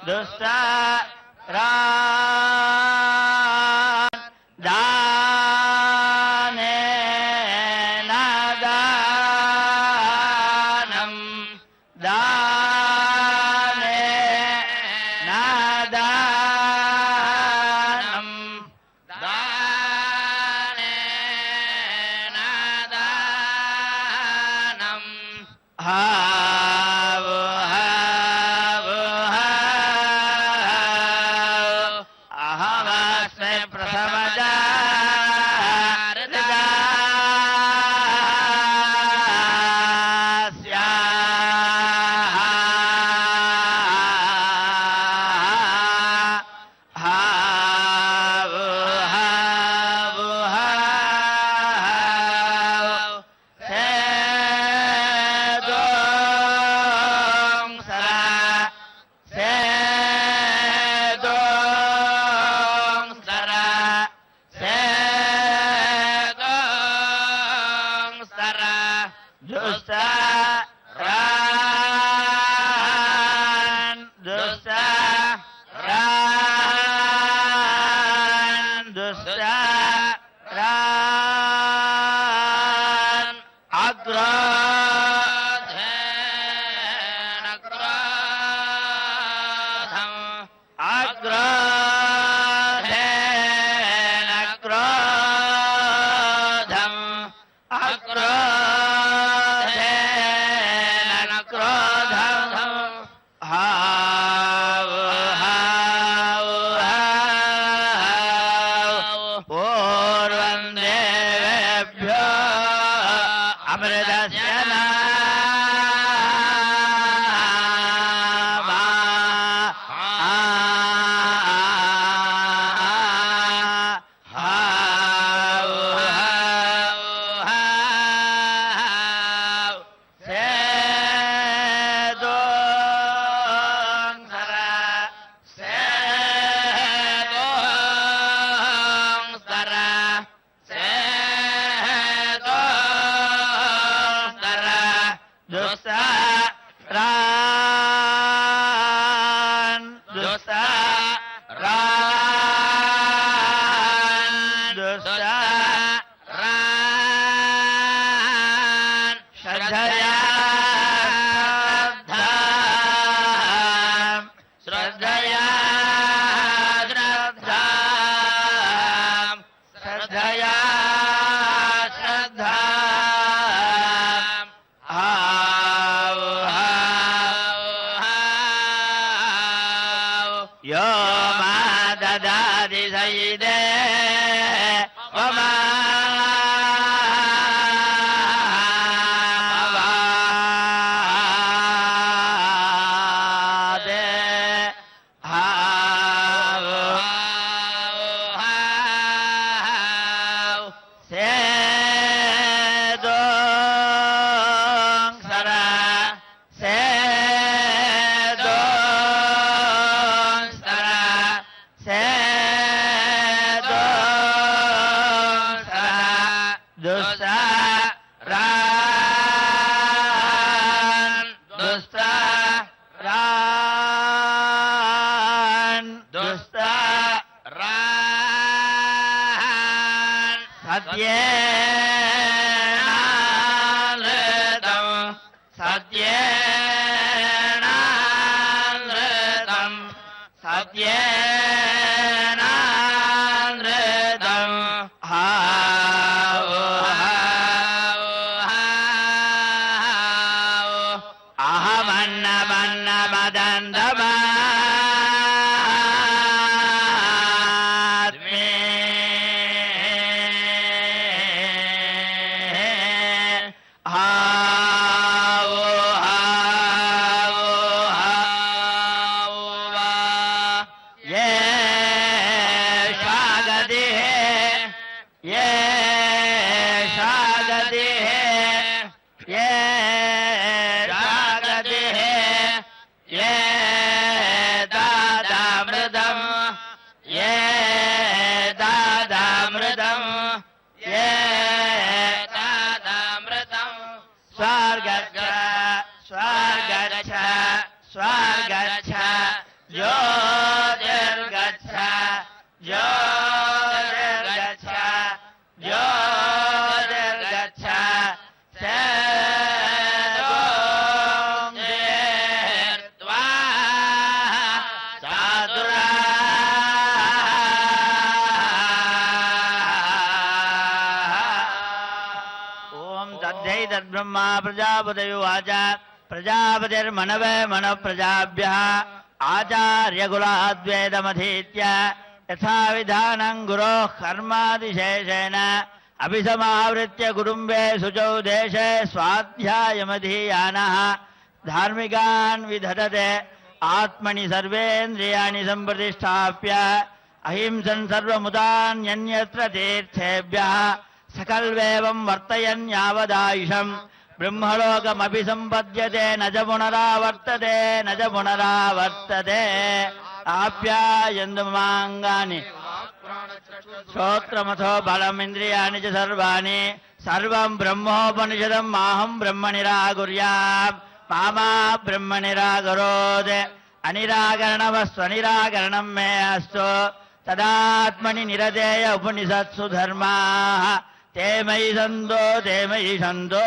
దుష్ట రా అమృతస్య यो मा ददाति सयिदे वमा ब्रह्मा प्रजापतयुवाच प्रजापतिर्मनवे मनः प्रजाभ्यः आचार्यकुलाद्वेदमधीत्य यथा विधानं गुरोः कर्मादिशेषेण अभिसमावृत्य कुटुम्बे शुचौ देशे स्वाध्यायमधीयानः धार्मिकान् विधत्ते आत्मनि सर्वेन्द्रियाणि सम्प्रतिष्ठाप्य अहिंसन् सर्वमुदान्यन्यत्र तीर्थेभ्यः सकल्वेवं वर्तयन्यावदायुषम् ब्रह्मलोकमपि सम्पद्यते न च पुनरावर्तते न च पुनरावर्तते आप्यायन्तु ममाङ्गानि श्रोत्रमथो बलमिन्द्रियाणि च सर्वाणि सर्वं ब्रह्मोपनिषदं माहं ब्रह्म निराकुर्याम् मामा ब्रह्म निराकरोत् अनिराकरणमस्वनिराकरणं मे अस्तु तदात्मनि निरतेय उपनिषत्सु धर्माः ते मयि सन्तो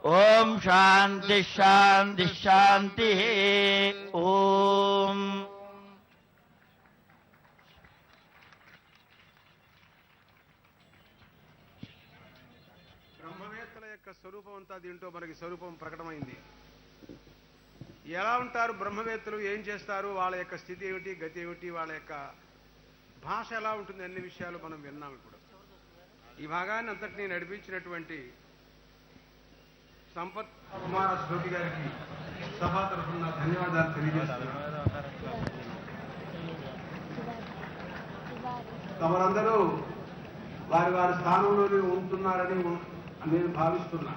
ओम शांति शांति शांति ओम బ్రహ్మవేత్తల యొక్క స్వరూపం అంతా దీంట్లో మనకి స్వరూపం ప్రకటమైంది. ఎలా ఉంటారు బ్రహ్మవేత్తలు, ఏం చేస్తారు, వాళ్ళ యొక్క స్థితి ఏమిటి, గతి ఏమిటి, వాళ్ళ యొక్క భాష ఎలా ఉంటుంది, అన్ని విషయాలు మనం విన్నాం. ఇప్పుడు ఈ భాగాన్ని అంతటినీ నడిపించినటువంటి సంపత్ కుమార శ్రోతి గారికి సభా తరఫున ధన్యవాదాలు తెలియజేస్తున్నాను. తమరందరూ వారి వారి స్థానంలోనే ఉంటున్నారని నేను భావిస్తున్నా.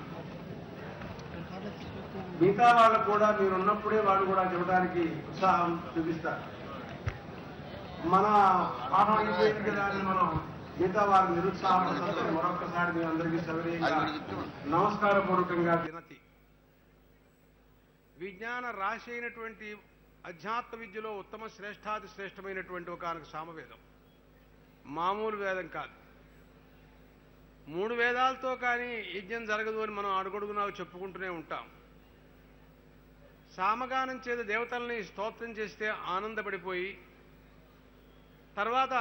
మిగతా వాళ్ళు కూడా మీరున్నప్పుడే వాళ్ళు కూడా చెప్పడానికి ఉత్సాహం చూపిస్తారు. మన పాఠం అయిపోయింది కదా అని మనం మిగతా వారిని నిరుత్సాహపడుతుంటే మరొక్కసారి మీ అందరికీ సవినయంగా నమస్కారపూర్వకంగా వినతి. విజ్ఞాన రాశి అయినటువంటి అధ్యాత్మ విద్యలో ఉత్తమ శ్రేష్టాది శ్రేష్టమైనటువంటి ఒక సామవేదం. మామూలు వేదం కాదు. 3 వేదాలతో కానీ యజ్ఞం జరగదు అని మనం అడుగడుగునా చెప్పుకుంటూనే ఉంటాం. సామగానం చేత దేవతల్ని స్తోత్రం చేస్తే ఆనందపడిపోయి తర్వాత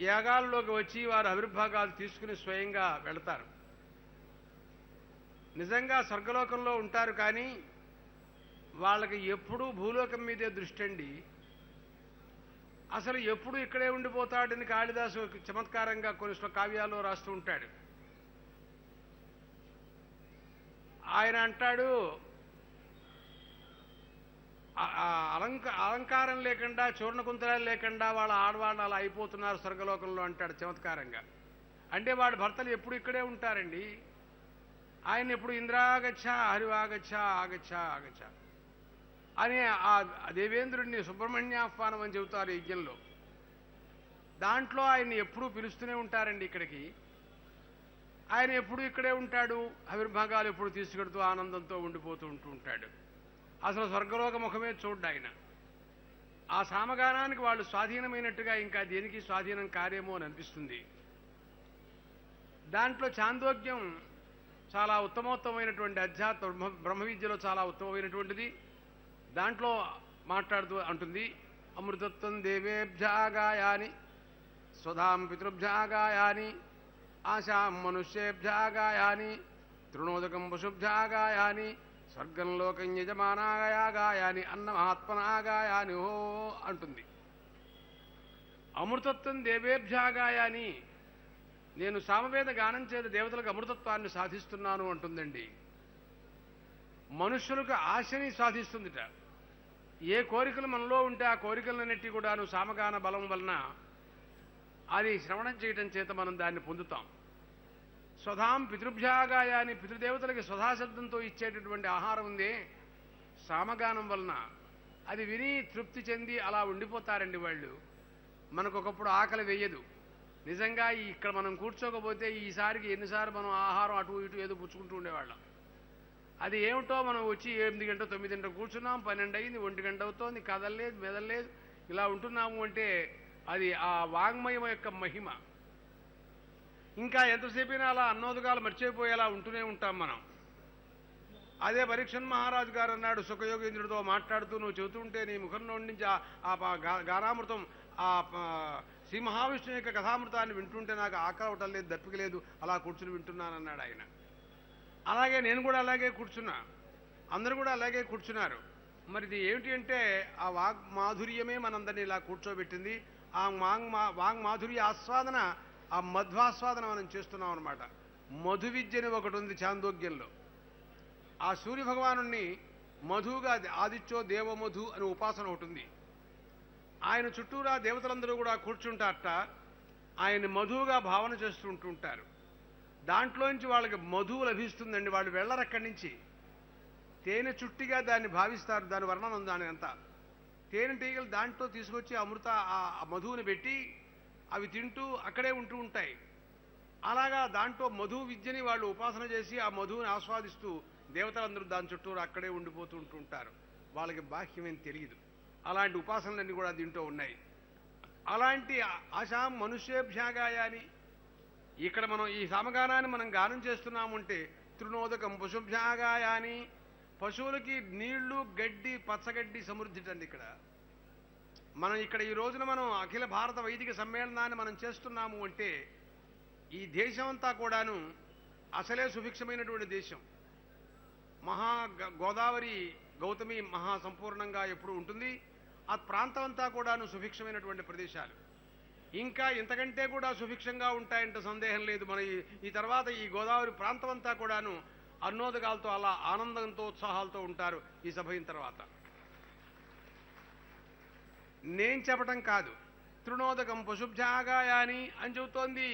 యాగాల్లోకి వచ్చి వారి ఆవిర్భాగాలు తీసుకుని స్వయంగా వెళతారు. నిజంగా స్వర్గలోకంలో ఉంటారు, కానీ వాళ్ళకి ఎప్పుడూ భూలోకం మీదే దృష్టి అండి. అసలు ఎప్పుడు ఇక్కడే ఉండిపోతాడని కాళిదాసు చమత్కారంగా కొన్ని కావ్యాల్లో రాస్తూ ఉంటాడు. ఆయన అంటాడు, అలంకారం లేకుండా చూర్ణకుంతలాలు లేకుండా వాళ్ళ ఆడవాళ్ళు అలా అయిపోతున్నారు స్వర్గలోకంలో అంటాడు చమత్కారంగా. అంటే వాడి భర్తలు ఎప్పుడు ఇక్కడే ఉంటారండి. ఆయన ఎప్పుడు ఇంద్రాగచ్చ హరివాగచ్చ ఆగచ్చ ఆగచ్చ అని ఆ దేవేంద్రుడిని సుబ్రహ్మణ్యాహ్వానం అని చెబుతారు యజ్ఞంలో. దాంట్లో ఆయన్ని ఎప్పుడూ పిలుస్తూనే ఉంటారండి ఇక్కడికి. ఆయన ఎప్పుడు ఇక్కడే ఉంటాడు, ఆవిర్భాగాలు ఎప్పుడు తీసుకెడుతూ ఆనందంతో ఉండిపోతూ ఉంటాడు. అసలు స్వర్గలోక ముఖమే చూడ్డు ఆయన. ఆ సామగానానికి వాళ్ళు స్వాధీనమైనట్టుగా ఇంకా దేనికి స్వాధీనం కారేమో అని అనిపిస్తుంది. దాంట్లో చాందోగ్యం చాలా ఉత్తమోత్తమైనటువంటి అధ్యాత్మ బ్రహ్మ విద్యలో చాలా ఉత్తమమైనటువంటిది. దాంట్లో మాట్లాడుతూ అంటుంది, అమృతత్వం దేవేభ్యాగాయాని స్వధాం పితృభ్యాగాయాని ఆశాం మనుష్యేభ్యాగాయాని తృణోదకం పశుభ్యాగాయాని స్వర్గం లోకం యజమానాగాయాని అన్నమహాత్మనాగాయాని ఓ అంటుంది. అమృతత్వం దేవేభ్యాగాయాని, నేను సామవేద గానం చేత దేవతలకు అమృతత్వాన్ని సాధిస్తున్నాను అంటుందండి. మనుష్యులకు ఆశని సాధిస్తుందిట. ఏ కోరికలు మనలో ఉంటే ఆ కోరికలన్నిటి కూడాను సామగాన బలం వలన అది శ్రవణం చేయటం చేత మనం దాన్ని పొందుతాం. స్వధాం పితృభ్యాగాయాని, పితృదేవతలకి స్వధాశబ్దంతో ఇచ్చేటటువంటి ఆహారం ఉందే సామగానం వలన, అది విని తృప్తి చెంది అలా ఉండిపోతారండి వాళ్ళు. మనకొకప్పుడు ఆకలి వేయదు. నిజంగా ఇక్కడ మనం కూర్చోకపోతే ఈసారికి ఎన్నిసార్లు మనం ఆహారం అటు ఇటు ఏదో పుచ్చుకుంటూ ఉండేవాళ్ళం. అది ఏమిటో మనం వచ్చి 8 గంట 9 గంట కూర్చున్నాం, 12 అయింది, 1 గంట అవుతోంది, కదలలేదు మెదలలేదు, ఇలా ఉంటున్నాము అంటే అది ఆ వాంగ్మయం యొక్క మహిమ. ఇంకా ఎంతసేపైనా అలా అన్నోదగాలు మర్చిపోయేలా ఉంటూనే ఉంటాం మనం. అదే పరీక్షన్ మహారాజు గారు అన్నాడు సుఖయోగేంద్రుడితో మాట్లాడుతూ, నువ్వు చెబుతుంటే నీ ముఖంలో నుంచి ఆ గానామృతం, ఆ శ్రీ మహావిష్ణువు యొక్క కథామృతాన్ని వింటుంటే నాకు ఆకలి అవటం లేదు, దప్పిక లేదు, అలా కూర్చుని వింటున్నానన్నాడు ఆయన. అలాగే నేను కూడా అలాగే కూర్చున్నా, అందరూ కూడా అలాగే కూర్చున్నారు. మరి ఇది ఏమిటి అంటే ఆ వాగ్ మాధుర్యమే మనందరినీ ఇలా కూర్చోబెట్టింది. ఆ వాంగ్ మాధుర్య ఆస్వాదన, ఆ మధ్వాస్వాదన మనం చేస్తున్నాం అనమాట. మధు విద్యని ఒకటి ఉంది చాందోగ్యంలో. ఆ సూర్య భగవాను మధుగా ఆదిత్యో దేవమధు అని ఉపాసన ఒకటి ఉంది. ఆయన చుట్టూరా దేవతలందరూ కూడా కూర్చుంటారట. ఆయన్ని మధువుగా భావన చేస్తుంటుంటారు. దాంట్లోంచి వాళ్ళకి మధువు లభిస్తుందండి. వాళ్ళు వెళ్ళరక్కడి నుంచి. తేనె చుట్టిగా దాన్ని భావిస్తారు. దాని వర్ణనం దాని అంతా తేనెటీగలు దాంట్లో తీసుకొచ్చి ఆ మధువుని పెట్టి అవి తింటూ అక్కడే ఉంటూ ఉంటాయి. అలాగా దాంట్లో మధు విద్యని వాళ్ళు ఉపాసన చేసి ఆ మధువుని ఆస్వాదిస్తూ దేవతలందరూ దాని చుట్టూ అక్కడే ఉండిపోతూ ఉంటుంటారు. వాళ్ళకి బాహ్యమేం తెలియదు. అలాంటి ఉపాసనలన్నీ కూడా దీంట్లో ఉన్నాయి. అలాంటి ఆశాం మనుష్యేభ్యాగాయాని, ఇక్కడ మనం ఈ సామగానాన్ని మనం గానం చేస్తున్నామంటే తృణోదకం పశుభ్యాగాయాని, పశువులకి నీళ్లు గడ్డి పచ్చగడ్డి సమృద్ధిటండి. ఇక్కడ మనం ఈ రోజున మనం అఖిల భారత వైదిక సమ్మేళనాన్ని మనం చేస్తున్నాము అంటే ఈ దేశం అంతా కూడాను అసలే సుభిక్షమైనటువంటి దేశం. గోదావరి గౌతమి మహా సంపూర్ణంగా ఎప్పుడు ఉంటుంది. ఆ ప్రాంతం అంతా కూడాను సుభిక్షమైనటువంటి ప్రదేశాలు. ఇంకా ఇంతకంటే కూడా సుభిక్షంగా ఉంటాయంటే సందేహం లేదు. మన ఈ తర్వాత ఈ గోదావరి ప్రాంతం అంతా కూడాను అన్నోదకాలతో అలా ఆనందంతో ఉత్సాహాలతో ఉంటారు ఈ సభ అయిన తర్వాత. నేను చెప్పటం కాదు, తృణోదకం పశుభ్యాగాయాని అని చెబుతోంది.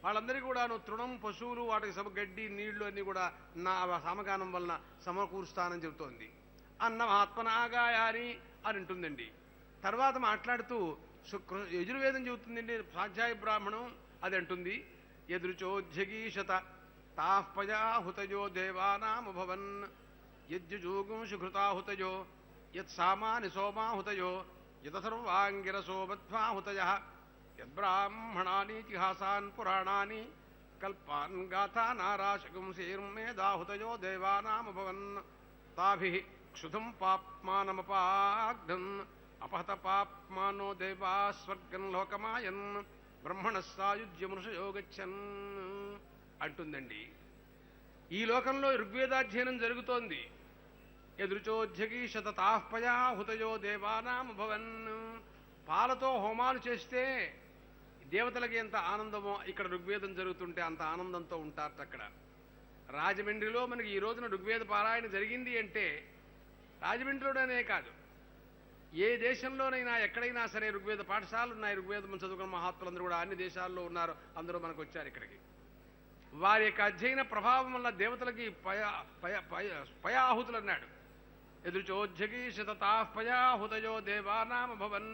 వాళ్ళందరికీ కూడాను తృణం, పశువులు, వాటికి సభ గడ్డి, నీళ్లు అన్నీ కూడా నా సామగానం వలన సమకూరుస్తానని చెబుతోంది. అన్నమాత్మనాగాయాని అని ఉంటుందండి. తర్వాత మాట్లాడుతూ యజుర్వేదం చెబుతుందండి, స్వాధ్యాయ బ్రాహ్మణం అది అంటుంది. యదృచోధ్యగీషత తాఃపయాహుతయో దేవానామభవన్ యజ్జుజూగుంషుఘృతాహుతయో యత్సామాని సోమాహుతయో యతసర్వాంగిరసో బద్ధ్వాహుతయః యద్బ్రాహ్మణానీతిహాసాన్ పురాణాని కల్పాన్ గాథానారాశగుంసేర్మేధాహుతయో దేవానామభవన్ తాభిః క్షుధం పాప్మానమపాగ్ధన్ అపహత పాప్మానో దేవా స్వర్గం లోకమాయన్ బ్రహ్మణస్సాయుజ్యమృషయో గచ్చన్ అంటుందండి. ఈ లోకంలో ఋగ్వేదాధ్యయనం జరుగుతోంది. యదృచోధ్యగీషత తాఃపయాహుతయో దేవానామభవన్. పాలతో హోమాలు చేస్తే దేవతలకి ఎంత ఆనందమో ఇక్కడ ఋగ్వేదం జరుగుతుంటే అంత ఆనందంతో ఉంటారట. అక్కడ రాజమండ్రిలో మనకి ఈ రోజున ఋగ్వేద పారాయణ జరిగింది అంటే రాజమండ్రిలోనే కాదు, ఏ దేశంలోనైనా ఎక్కడైనా సరే ఋగ్వేద పాఠశాలలు ఉన్నాయి. ఋగ్వేదం చదువుకున్న మహాత్ములందరూ కూడా అన్ని దేశాల్లో ఉన్నారు. అందరూ మనకు వచ్చారు ఇక్కడికి. వారి యొక్క అధ్యయన ప్రభావం వల్ల దేవతలకి పయాహుతులు అన్నాడు. యదృచోధ్యగీషత తాఃపయాహుతయో దేవానామభవన్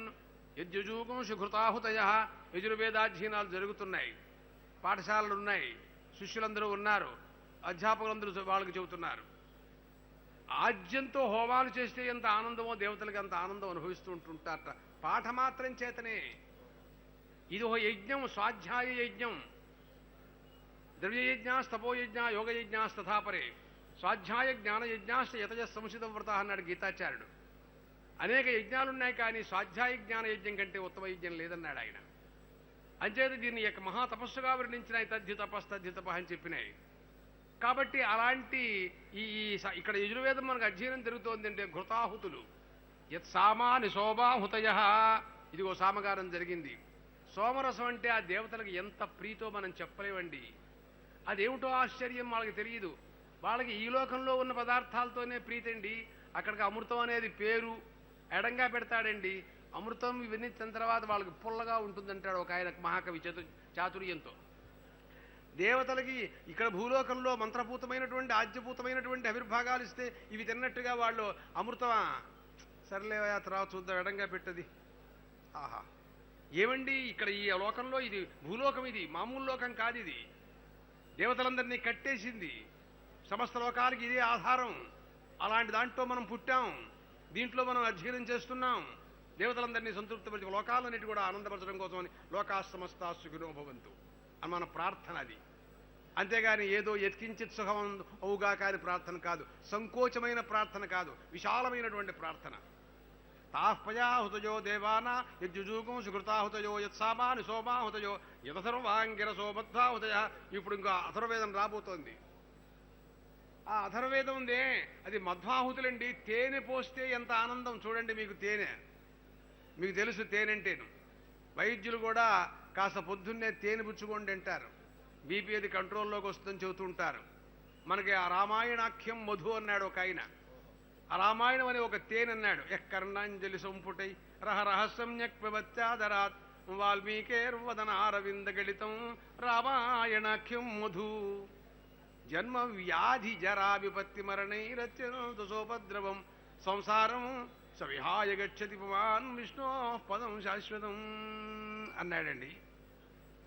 యజ్జుజూగుంషుఘృతాహుతయః. యజుర్వేదాధ్యయనాలు జరుగుతున్నాయి, పాఠశాలలు ఉన్నాయి, శిష్యులందరూ ఉన్నారు, అధ్యాపకులందరూ వాళ్ళకి చెబుతున్నారు. ఆజ్యంతో హోమాలు చేస్తే ఎంత ఆనందమో దేవతలకి అంత ఆనందం అనుభవిస్తూ ఉంటుంటారట పాఠ మాత్రం చేతనే. ఇది ఒక యజ్ఞం, స్వాధ్యాయ యజ్ఞం. ద్రవ్యయజ్ఞాస్తపోయజ్ఞ యోగయజ్ఞాస్తథాపరే స్వాధ్యాయ జ్ఞానయజ్ఞాశ్చ యతజ సంసిత వ్రత అన్నాడు గీతాచార్యుడు. అనేక యజ్ఞాలున్నాయి, కానీ స్వాధ్యాయ జ్ఞాన యజ్ఞం కంటే ఉత్తమ యజ్ఞం లేదన్నాడు ఆయన. అంచేత దీన్ని యొక్క మహాతపస్సుగా వర్ణించినాయి. తద్ధితపస్తద్ధితప అని చెప్పినాయి. కాబట్టి అలాంటి ఈ ఇక్కడ యజుర్వేదం మనకు అధ్యయనం జరుగుతోంది అంటే ఘృతాహుతులు. యత్సామాని సోమాహుతయః. ఇదిగో సామగానం జరిగింది. సోమరసం అంటే ఆ దేవతలకు ఎంత ప్రీతో మనం చెప్పలేవండి. అదేమిటో ఆశ్చర్యం, వాళ్ళకి తెలియదు. వాళ్ళకి ఈ లోకంలో ఉన్న పదార్థాలతోనే ప్రీతండి. అక్కడికి అమృతం అనేది పేరు ఎడంగా పెడతాడండి. అమృతం ఇవన్నీ తిన్న తర్వాత వాళ్ళకి పుల్లగా ఉంటుందంటాడు ఒక ఆయన మహాకవి చాతుర్యంతో. దేవతలకి ఇక్కడ భూలోకంలో మంత్రపూతమైనటువంటి ఆజ్యపూతమైనటువంటి ఆవిర్భాగాలు ఇస్తే ఇవి తిన్నట్టుగా వాళ్ళు అమృతమా సర్లేవయా తర్వాత చూద్దాం ఎడంగా పెట్టది. ఆహా, ఏమండి ఇక్కడ ఈ లోకంలో ఇది భూలోకం, ఇది మామూలు లోకం కాదు. ఇది దేవతలందరినీ కట్టేసింది. సమస్త లోకాలకి ఇదే ఆధారం. అలాంటి దాంట్లో మనం పుట్టాం, దీంట్లో మనం అధ్యయనం చేస్తున్నాం. దేవతలందరినీ సంతృప్తిపరిచి లోకాలన్నిటి కూడా ఆనందపరచడం కోసమని లోకా సమస్తా సుఖినో భవంతు అని మన ప్రార్థన. అది అంతేగాని ఏదో ఎత్కించిత్ సుఖం అవుగా కాని ప్రార్థన కాదు, సంకోచమైన ప్రార్థన కాదు, విశాలమైనటువంటి ప్రార్థన. తాఃపయాహుతయో దేవానా యజ్జుజూగం సుకృతాహుతయో యత్సామాని సోమాహుతయో యతసర్వాంగిరసో బద్ధ్వాహుతయ. ఇప్పుడు ఇంకా అథర్వవేదం రాబోతోంది. ఆ అథర్వవేదం ఉందే అది మధ్వాహుతులండి. తేనె పోస్తే ఎంత ఆనందం చూడండి. మీకు తేనె మీకు తెలుసు, తేనెంటేను. వైద్యులు కూడా కాస్త పొద్దున్నే తేనె పుచ్చుకోండి అంటారు. బీపీ అది కంట్రోల్లోకి వస్తుందని చెబుతూ ఉంటారు. మనకి ఆ రామాయణాఖ్యం మధు అన్నాడు ఒక ఆయన. ఆ రామాయణం అనే ఒక తేనె అన్నాడు. కర్ణాంజలి సంపుటై రహరహస్యమ్యక్ పిబత్యాదరాత్ వాల్మీకేర్వదనారవింద గళితం రామాయణాఖ్యం మధు. జన్మ వ్యాధి జరా విపత్తి మరణైరత్యంత సోపద్రవం సంసారం సవిహాయ గచ్చతి పుమాన్ విష్ణో పదం శాశ్వతం అన్నాడండి.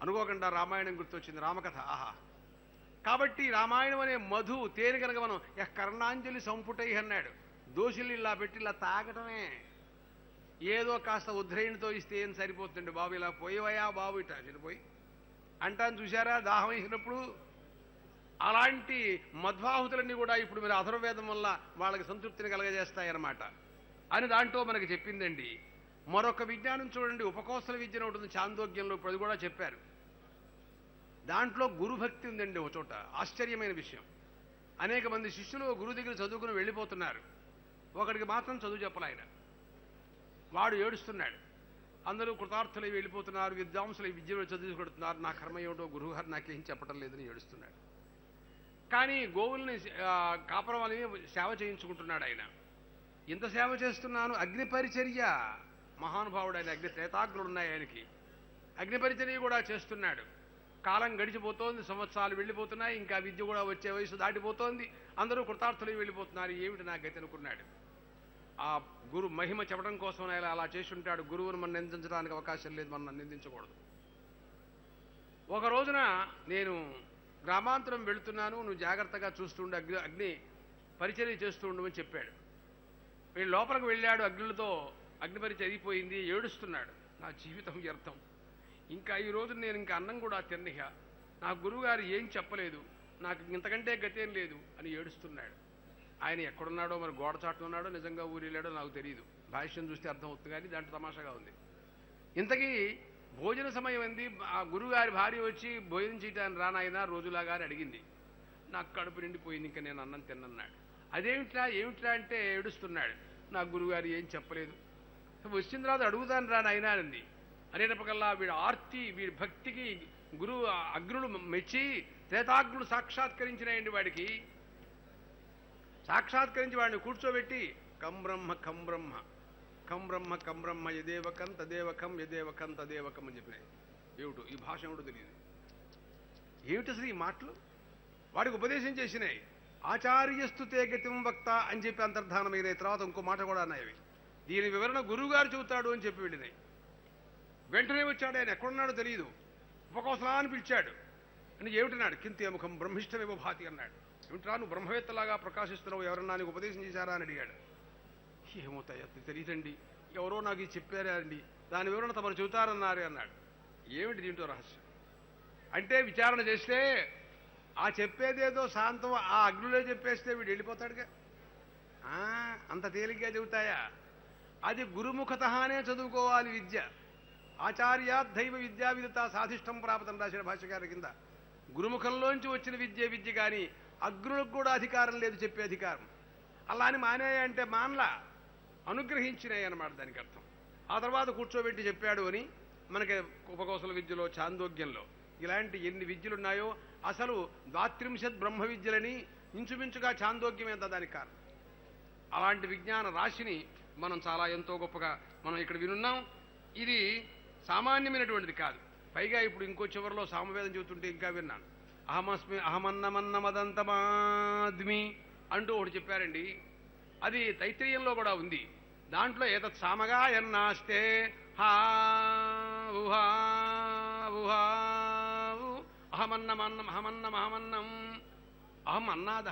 అనుకోకుండా రామాయణం గుర్తొచ్చింది, రామకథ. ఆహా, కాబట్టి రామాయణం అనే మధు తేనె కనుక మనం కర్ణాంజలి సంపుటై అన్నాడు. దోషులు ఇలా పెట్టి ఇలా తాగటమే. ఏదో కాస్త ఉద్రేణితో ఇస్తే ఏం సరిపోతుంది బాబు, ఇలా పోయివయా బాబు ఇట చనిపోయి అంటాను చూశారా దాహం వేసినప్పుడు. అలాంటి మధ్వాహుతులన్నీ కూడా ఇప్పుడు మీరు అథర్వవేదం వల్ల వాళ్ళకి సంతృప్తిని కలగజేస్తాయన్నమాట అని దాంట్లో మనకి చెప్పిందండి. మరొక విజ్ఞానం చూడండి, ఉపకోసల విద్యను ఉంటుంది చాందోగ్యంలో, ఇప్పుడు అది కూడా చెప్పారు. దాంట్లో గురుభక్తి ఉందండి ఒక చోట. ఆశ్చర్యమైన విషయం. అనేక మంది శిష్యులు గురువు దగ్గర చదువుకుని వెళ్ళిపోతున్నారు. ఒకడికి మాత్రం చదువు చెప్పాలి ఆయన. వాడు ఏడుస్తున్నాడు. అందరూ కృతార్థులై వెళ్ళిపోతున్నారు, విద్వాంసులు విద్య చదువుకొడుతున్నారు. నా కర్మ ఏమిటో గురువుగారు నాకేం చెప్పడం లేదని ఏడుస్తున్నాడు. కానీ గోవుల్ని కాపురం అని సేవ చేయించుకుంటున్నాడు ఆయన. ఇంత సేవ చేస్తున్నాను, అగ్ని పరిచర్య, మహానుభావుడు ఆయన, అగ్ని త్రేతాగ్నులు ఉన్నాయి ఆయనకి, అగ్ని పరిచర్య కూడా చేస్తున్నాడు. కాలం గడిచిపోతోంది, సంవత్సరాలు వెళ్ళిపోతున్నాయి, ఇంకా విద్య కూడా వచ్చే వయసు దాటిపోతోంది, అందరూ కృతార్థులు వెళ్ళిపోతున్నారు, ఏమిటి నా గతి అనుకున్నాడు. ఆ గురు మహిమ చెప్పడం కోసం ఆయన అలా చేసి ఉంటాడు. గురువును మనం నిందించడానికి అవకాశం లేదు, మనం నిందించకూడదు. ఒక రోజున నేను గ్రామాంతరం వెళుతున్నాను, నువ్వు జాగ్రత్తగా చూస్తుండు, అగ్ని పరిచర్య చేస్తూ ఉండమని చెప్పాడు. వీళ్ళు లోపలికి వెళ్ళాడు, అగ్నులతో అగ్ని పరిచర్య అయిపోయింది, ఏడుస్తున్నాడు. నా జీవితం వ్యర్థం, ఇంకా ఈ రోజు నేను ఇంకా అన్నం కూడా తిన్నహ, నా గురువుగారు ఏం చెప్పలేదు, నాకు ఇంతకంటే గతేం లేదు అని ఏడుస్తున్నాడు. ఆయన ఎక్కడున్నాడో, మరి గోడ చాటున ఉన్నాడో నిజంగా ఊరెళ్ళాడో నాకు తెలియదు, భాష్యం చూస్తే అర్థం అవుతుంది, కానీ దాంట్లో తమాషాగా ఉంది. ఇంతకీ భోజన సమయం అంది, ఆ గురువుగారి భార్య వచ్చి భోజనం చేయడానికి రానాయన రోజులాగా అని అడిగింది. నాకు కడుపు నిండిపోయింది, ఇంకా నేను అన్నం తిన్నన్నాడు. అదేమిట్రా ఏమిట్రా అంటే ఏడుస్తున్నాడు. నా గురువుగారు ఏం చెప్పలేదు, వచ్చిన తర్వాత అడుగుతాను రా నాయనా అంది. అనేటప్పటికల్లా వీడి ఆర్తి, వీడి భక్తికి గురువు అగ్నులు మెచ్చి త్రేతాగ్నులు సాక్షాత్కరించినాయండి. వాడికి సాక్షాత్కరించి వాడిని కూర్చోబెట్టి కం బ్రహ్మ కం బ్రహ్మ కం బ్రహ్మ కం బ్రహ్మ యదేవకం తదేవకం యదేవకం తదేవకం అని చెప్పినాయి. ఏమిటో ఈ భాష ఏమిటో తెలియదు, ఏమిటి అసలు ఈ మాటలు వాడికి ఉపదేశం చేసినాయి. ఆచార్యస్తు తే గతిం వక్త అని చెప్పి అంతర్ధానమైన తర్వాత ఇంకో మాట కూడా అన్నాయి. దీని వివరణ గురువుగారు చెబుతాడు అని చెప్పి వెళ్ళినాయి. వెంటనే వచ్చాడు ఆయన, ఎక్కడున్నాడో తెలియదు, ఉపకోసలాన్ని పిలిచాడు. అని ఏమిటన్నాడు, కింతే ముఖం బ్రహ్మిష్టమేవ భాతి అన్నాడు. ఏమిట్రా నువ్వు బ్రహ్మవేత్తలాగా ప్రకాశిస్తున్నావు, ఎవరన్నా నీకు ఉపదేశం చేశారా అని అడిగాడు. ఏమవుతాయి తెలియదండి, ఎవరో నాకు ఇది చెప్పారా అండి, దాని వివరణ తమరు చెబుతారన్నారు అన్నాడు. ఏమిటి దీంట్లో రహస్యం అంటే, విచారణ చేస్తే ఆ చెప్పేదేదో శాంతం ఆ అగ్నిలో చెప్పేస్తే వీడు వెళ్ళిపోతాడుగా. అంత తేలిగ్గా చెబుతాయా? అది గురుముఖతనే చదువుకోవాలి విద్య. ఆచార్యాద్ధైవ విద్యా విదిత సాధిష్టం ప్రాప్తం రాసిన భాష్యకారుల కింద. గురుముఖంలోంచి వచ్చిన విద్య కానీ అగ్నులకు కూడా అధికారం లేదు చెప్పే అధికారం. అలా అని మానేయ అంటే మానలా, అనుగ్రహించినాయి అన్నమాట దానికి అర్థం. ఆ తర్వాత కూర్చోబెట్టి చెప్పాడు అని మనకి ఉపకోసల విద్యలో, చాందోగ్యంలో ఇలాంటి ఎన్ని విద్యలున్నాయో, అసలు 32 బ్రహ్మ విద్యలని ఇంచుమించుగా చాందోగ్యం ఎంత దానికి కారణం. అలాంటి విజ్ఞాన రాశిని మనం చాలా ఎంతో గొప్పగా మనం ఇక్కడ వినున్నాం. ఇది సామాన్యమైనటువంటిది కాదు. పైగా ఇప్పుడు ఇంకో చివరిలో సామవేదం చెబుతుంటే ఇంకా విన్నాను. అహమన్నమదంతమాద్మి అంటూ ఒకటి చెప్పారండి. అది తైత్రీయంలో కూడా ఉంది. దాంట్లో ఏతత్ సామగా ఎన్నాస్తే హా ఊహా ఊహా అహమన్నం అహం అన్నాద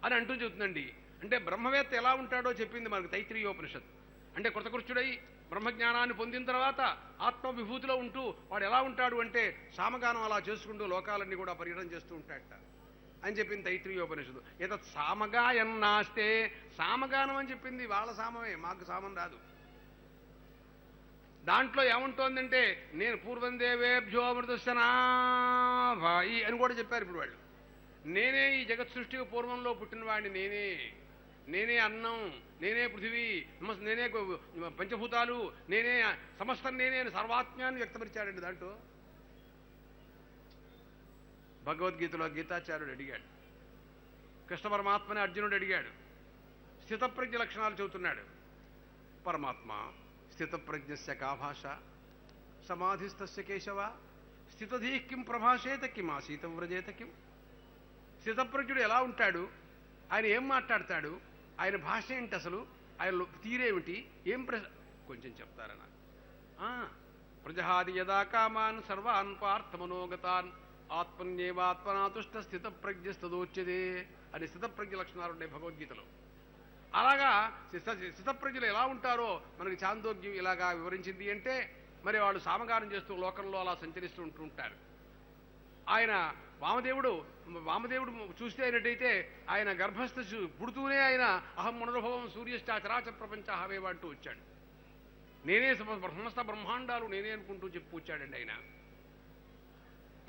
అని అంటూ చెబుతుందండి. అంటే బ్రహ్మవేత్త ఎలా ఉంటాడో చెప్పింది మనకు తైత్రీయోపనిషత్. అంటే కృతకృత్యుడై బ్రహ్మజ్ఞానాన్ని పొందిన తర్వాత ఆత్మవిభూతిలో ఉంటూ వాడు ఎలా ఉంటాడు అంటే సామగానం అలా చేసుకుంటూ లోకాలన్నీ కూడా పర్యటన చేస్తూ ఉంటాడట అని చెప్పింది తైత్రీయోపనిషత్తు. ఏతత్ సామగా ఎన్నాస్తే, సామగానం అని చెప్పింది వాళ్ళ సామమే, మాకు సామం రాదు. దాంట్లో ఏముంటోందంటే నేను పూర్వం దేవేభ్యో మృతశనాభాయి అని కూడా చెప్పారు. ఇప్పుడు వాళ్ళు నేనే ఈ జగత్ సృష్టికి పూర్వంలో పుట్టినవాడిని, నేనే అన్నం, నేనే పృథివీ, నేనే పంచభూతాలు, నేనే సమస్తం, నేనే సర్వాత్మ్యాన్ని వ్యక్తపరిచాడండి. దాంట్లో భగవద్గీతలో గీతాచార్యుడు అడిగాడు, కృష్ణ పరమాత్మని అర్జునుడు అడిగాడు, స్థితప్రజ్ఞ లక్షణాలు చెబుతున్నాడు. పరమాత్మ స్థితప్రజ్ఞస్య కా భాష సమాధిస్థస్య కేశవ స్థితధీ కిం ప్రభాషేత కిం ఆసీతం వ్రజేత కిం. స్థితప్రజ్ఞుడు ఎలా ఉంటాడు, ఆయన ఏం మాట్లాడతాడు, ఆయన భాష ఏంటి, అసలు ఆయన తీరేమిటి, ఏం కొంచెం చెప్తారా నాకు. ప్రజహాది యదా కామాన్ సర్వాన్ పార్థమనోగతాన్ ఆత్మన్యేవాత్మనాతుష్ట స్థితప్రజ్ఞస్తదోచ్యతే అని స్థితప్రజ్ఞ లక్షణాలు ఉన్నాయి భగవద్గీతలో. అలాగా స్థితప్రజ్ఞలు ఎలా ఉంటారో మనకి చాందోగ్యం ఇలాగా వివరించింది. అంటే మరి వాళ్ళు సామగానం చేస్తూ లోకంలో అలా సంచరిస్తూ ఉంటారు. ఆయన వామదేవుడు చూస్తే అయినట్టయితే ఆయన గర్భస్థ పుడుతూనే ఆయన అహం మనోభవం సూర్యశ్చాచరాచ ప్రపంచ అహమేవ అంటూ వచ్చాడు. నేనే సమస్త బ్రహ్మాండాలు నేనే అనుకుంటూ చెప్పు వచ్చాడండి ఆయన.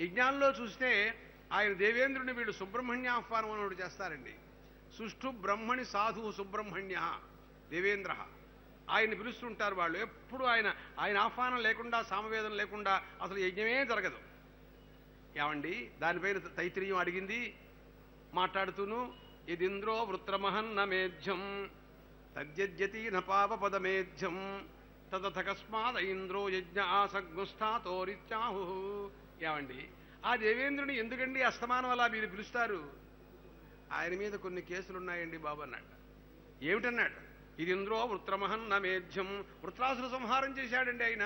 యజ్ఞాల్లో చూస్తే ఆయన దేవేంద్రుని వీళ్ళు సుబ్రహ్మణ్యాహ్వానం అని చేస్తారండి. సుష్ఠు బ్రహ్మణి సాధు సుబ్రహ్మణ్య దేవేంద్ర ఆయన్ని పిలుస్తుంటారు వాళ్ళు. ఎప్పుడు ఆయన ఆహ్వానం లేకుండా, సామవేదం లేకుండా అసలు యజ్ఞమే జరగదు. ఏమండి, దానిపైన తైత్రీయం అడిగింది, మాట్లాడుతూను ఇదింద్రో వృత్రమహన్న మేధ్యం తద్యజ్యతి న పాపపదమేధ్యం తదథకస్మాద ఇంద్రో యజ్ఞ ఆసగ్నుస్థాతోరిత్యాహు. ఏమండి, ఆ దేవేంద్రుని ఎందుకండి అస్తమానం అలా మీరు పిలుస్తారు? ఆయన మీద కొన్ని కేసులున్నాయండి బాబు అన్నాడు. ఏమిటన్నాడు? ఇది ఇంద్రో వృత్రమహన్న మేధ్యం. వృత్రాసుర సంహారం చేశాడండి ఆయన.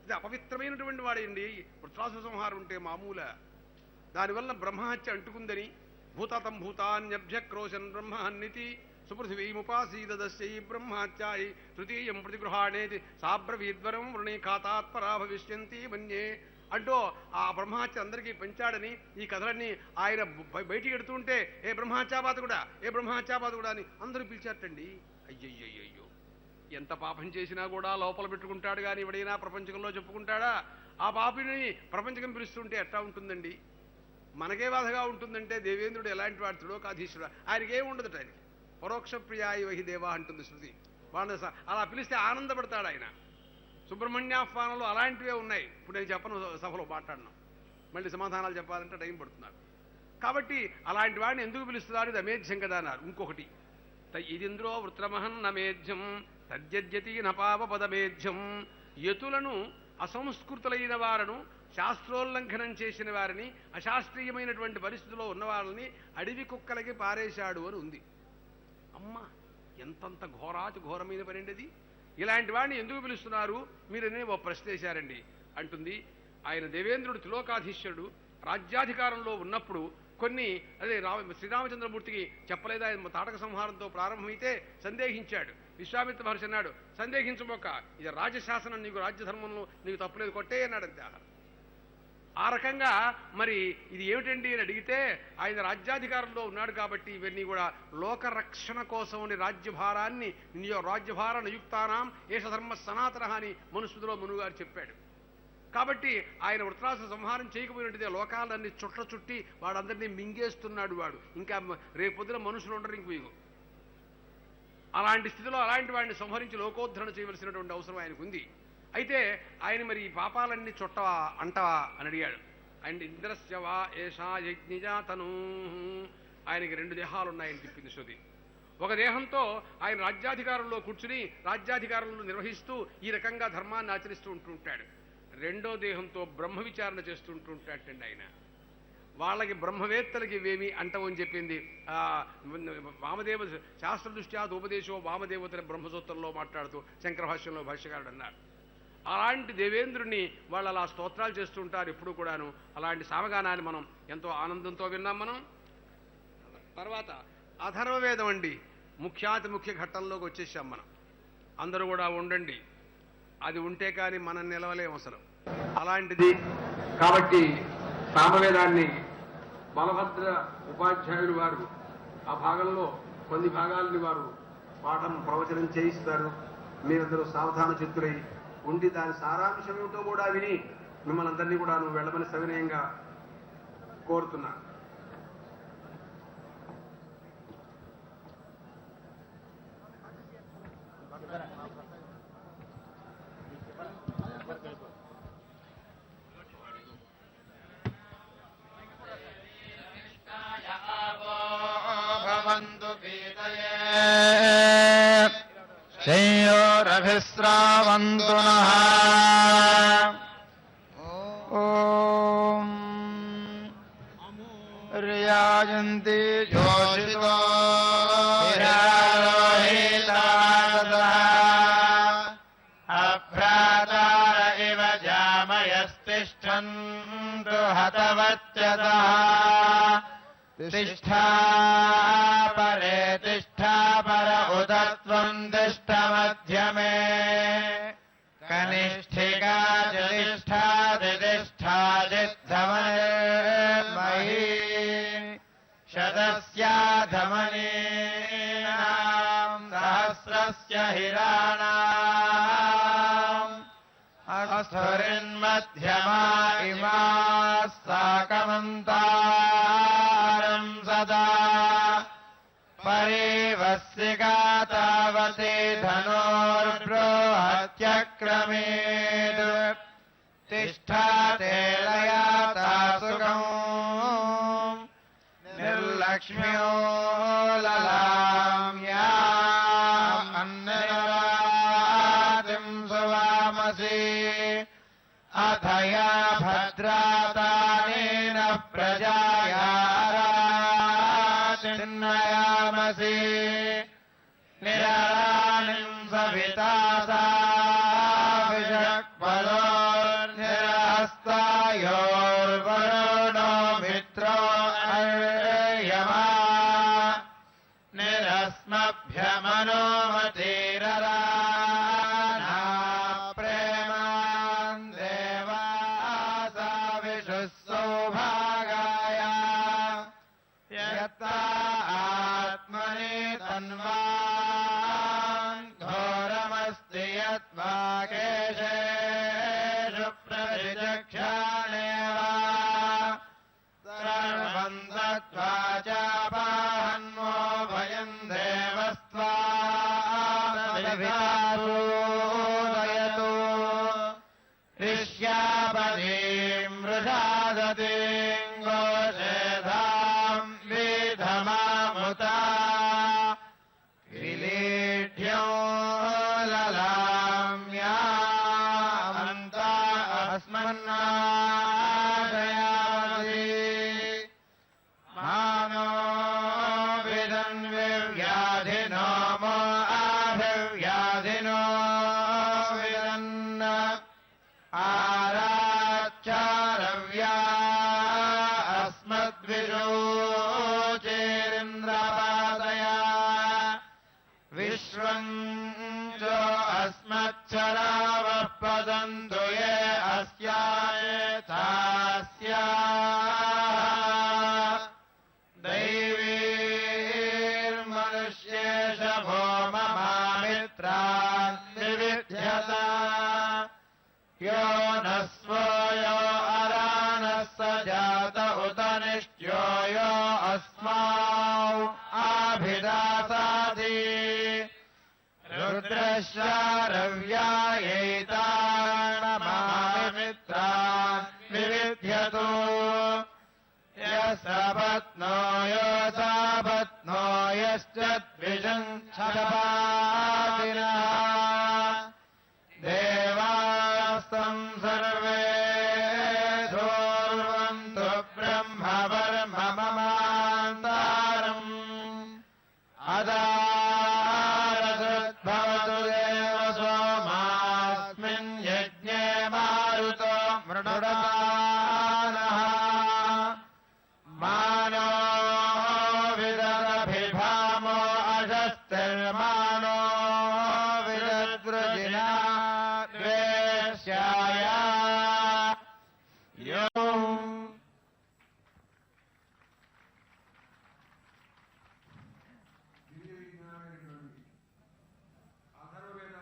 ఇది అపవిత్రమైనటువంటి వాడండి. వృత్రాసుర సంహారం ఉంటే మామూల. దానివల్ల బ్రహ్మహత్య అంటుకుందని భూతాతం భూతాన్యభ్యక్రోశన్ బ్రహ్మహన్నితి సుపృథివీముపాసీదస్యై బ్రహ్మహత్యాయి తృతీయం ప్రతిగృహాణేతి సాబ్రవీద్వరం వృణీ ఖాతాత్పరా భవిష్యంతి మన్యే అంటూ ఆ బ్రహ్మహత్య అందరికీ పెంచాడని ఈ కథలన్నీ ఆయన బయటికి ఎడుతుంటే ఏ బ్రహ్మహత్యాపాతకుడా, ఏ బ్రహ్మహత్యాపాతకుడా అని అందరూ పిలిచారటండి. అయ్యయ్యయ్యో, ఎంత పాపం చేసినా కూడా లోపల పెట్టుకుంటాడు కానీ ఎవడైనా ప్రపంచకంలో చెప్పుకుంటాడా? ఆ పాపిని ప్రపంచకం పిలుస్తుంటే ఎట్లా ఉంటుందండి? మనకే బాధగా ఉంటుందంటే దేవేంద్రుడు ఎలాంటి వాడుతుడో కాధీశ్వరుడు. ఆయనకేం ఉండదుట. ఆయనకి పరోక్ష ప్రియాయి వహి దేవా అంటుంది శృతి. వాళ్ళ అలా పిలిస్తే ఆనందపడతాడు ఆయన. సుబ్రహ్మణ్యాహ్వానంలో అలాంటివే ఉన్నాయి. ఇప్పుడు నేను చెప్పను, సభలో మాట్లాడినాం. మళ్ళీ సమాధానాలు చెప్పాలంటే టైం పడుతున్నారు. కాబట్టి అలాంటి వాడిని ఎందుకు పిలుస్తున్నారు? ఇది అమేధ్యం కదా అన్నారు. ఇంకొకటి ఇదింద్రో వృత్రమహన్న మేధ్యం తద్యజ్యతి నపాపపదమేధ్యం. యతులను, అసంస్కృతులైన వారను, శాస్త్రోల్లంఘనం చేసిన వారిని, అశాస్త్రీయమైనటువంటి పరిస్థితుల్లో ఉన్న వాళ్ళని అడవి కుక్కలకి పారేశాడు అని ఉంది. అమ్మ, ఎంతంత ఘోరాతి ఘోరమైన పనండి అది. ఇలాంటి వాడిని ఎందుకు పిలుస్తున్నారు మీరనే ఓ ప్రశ్న వేశారండి అంటుంది. ఆయన దేవేంద్రుడు త్రిలోకాధీశ్వరుడు రాజ్యాధికారంలో ఉన్నప్పుడు కొన్ని శ్రీరామచంద్రమూర్తికి చెప్పలేదు. ఆయన తాటక సంహారంతో ప్రారంభమైతే సందేహించాడు. విశ్వామిత్ర మహర్షి అన్నాడు, సందేహించబోక, ఇది రాజశాసనం, నీకు రాజ్యధర్మంలో నీకు తప్పులేదు, కొట్టే అన్నాడు. అంతే. ఆ రకంగా మరి ఇది ఏమిటండి అని అడిగితే ఆయన రాజ్యాధికారంలో ఉన్నాడు కాబట్టి ఇవన్నీ కూడా లోకరక్షణ కోసం రాజ్యభారాన్ని రాజ్యభార నియుక్తానాం ఏష ధర్మ సనాతన అని మనుస్మృతిలో మనుగారు చెప్పాడు. కాబట్టి ఆయన వృత్రాసుర సంహారం చేయకపోయినట్టే లోకాలన్నీ చుట్ల చుట్టి వాడందరినీ మింగేస్తున్నాడు. వాడు ఇంకా రేపొద్దున మనుషులు ఉండరు ఇంక మీకు. అలాంటి స్థితిలో అలాంటి వాడిని సంహరించి లోకోద్ధరణ చేయవలసినటువంటి అవసరం ఆయనకు ఉంది. అయితే ఆయన మరి ఈ పాపాలన్నీ చుట్టవా అంటవా అని అడిగాడు. ఆయన ఇంద్రస్యవా ఏషా యజ్ఞజాతను. ఆయనకి 2 దేహాలు ఉన్నాయని చెప్పింది శృతి. ఒక దేహంతో ఆయన రాజ్యాధికారంలో కూర్చుని రాజ్యాధికారంలో నిర్వహిస్తూ ఈ రకంగా ధర్మాన్ని ఆచరిస్తూ ఉంటుంటాడు. రెండో దేహంతో బ్రహ్మ విచారణ చేస్తుంటుంటాడండి ఆయన. వాళ్ళకి బ్రహ్మవేత్తలకి ఇవేమి అంటవని చెప్పింది వామదేవ శాస్త్ర దృష్ట్యా ఉపదేశో వామదేవతల బ్రహ్మసూత్రంలో మాట్లాడుతూ శంకర భాష్యంలో భాష్యకారుడు అన్నారు. అలాంటి దేవేంద్రుణ్ణి వాళ్ళు అలా స్తోత్రాలు చేస్తుంటారు ఎప్పుడు కూడాను. అలాంటి సామగానాన్ని మనం ఎంతో ఆనందంతో విన్నాం మనం. తర్వాత అథర్వవేదం అండి, ముఖ్యాతి ముఖ్య ఘట్టంలోకి వచ్చేసాం మనం. అందరూ కూడా ఉండండి, అది ఉంటే కానీ మనం నిలవలేం అసలు. అలాంటిది కాబట్టి సామవేదాన్ని బలభద్ర ఉపాధ్యాయులు వారు ఆ భాగంలో కొన్ని భాగాలని వారు పాఠం ప్రవచనం చేయిస్తారు. మీరందరూ సావధాన చిత్తులై ఉండి దాని సారాంశం ఏమిటో కూడా విని మిమ్మల్ని అందరినీ కూడా నువ్వు వెళ్ళమని సవినయంగా కోరుతున్నా. శయోరభిస్రావంతు నః. ఓం ర్యాయంతి జోషితో అభ్రాతార ఇవ జామయస్తిష్ఠन्तు హతవత్యతః. తిష్ఠా పరే తిష్ఠా పర ఉదత్వం తిష్ఠ మధ్యమే. కనిష్ఠికా జిష్ఠాదిష్ఠాదిద్ధమహీ శతస్యాధమనీనాం సహస్రస్య హిరాణాం. అస్థురిన్మధ్యమా ఇమాః సాకమంతారం సదా. పరీవస్సికా తావతి ధనోర్బృహత్యక్రమేత్. తిష్ఠాతే లయాతా సుఖం నిర్లక్ష్య लक्ष्म्यो ललाम्या अन्नरातिं सुवामसि अथया भद्रातानेन प्रजाया रातिर्नयामसि निराणिं सविता सा विषक्पलोर्निरहस्तायोर्वरुणो मित्रो अर्यमा निरस्मभ्यमनोमतिरराना प्रेमान् देवासा विशुः सौभागाय यत्ता आत्मनि तन्वान् घोरमस्ति यत्वाकेशेषु प्रतिचक्षाणेव सर्वं दत्त्वा चापाहन्मो भयम् देवस्त्वादयतु ऋष्यापदीम् वृषादतीम् गोषेधाम् विधमामुता किलीढ्यो ललाम्या अन्ता अस्मन्नाशयामसि मानो विदन्विव्याधिनो मो आभिव्याधिनो विदन् आराच्चारव्या अस्मद्विशोचेरिन्द्रपादया विश्वम् च अस्मच्छरावः पतन्तु ये अस्यायथास्या दैवीर्मनुष्येष भोममामित्रान् निविध्यता यो न स्वयो अरानः स जात उत निष्ट्यो यो अस्माौ आभिदासादि रुद्रश्चारव्यायैतानमामित्रान् विविध्यतु यस्पत्नो योऽसापत्नो यश्च द्विषङ्क्षपादिनः देवास्तं सर्वे धूर्वन्तु ब्रह्मवर्मममान्तारम् अदारसद्भवतु देव सोमास्मिन् यज्ञे मारुतो मृडुरतानः मानो विदरभिभामो अशस्तिर्मानो विदद्रुजिना द्वेष्याय यो అథర్వవేద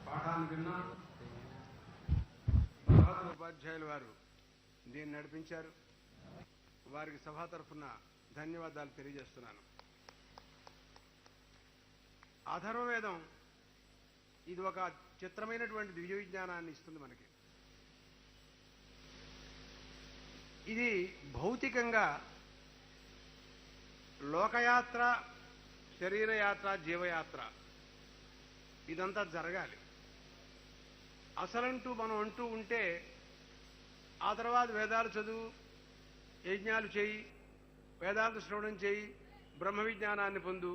పాఠాన్ని విన్నా భగవద్ ఉపాధ్యాయులు వారు దీన్ని నడిపించారు. వారికి సభ తరఫున ధన్యవాదాలు తెలియజేస్తున్నాను. అథర్వవేదం ఇది ఒక చిత్రమైనటువంటి దివ్య విజ్ఞానాన్ని ఇస్తుంది మనకి. ఇది భౌతికంగా లోకయాత్ర, శరీరయాత్ర, జీవయాత్ర ఇదంతా జరగాలి. అసలంటూ మనం అంటూ ఉంటే ఆ తర్వాత వేదాలు చదువు, యజ్ఞాలు చేయి, వేదాంత శ్రవణం చేయి, బ్రహ్మ విజ్ఞానాన్ని పొందు,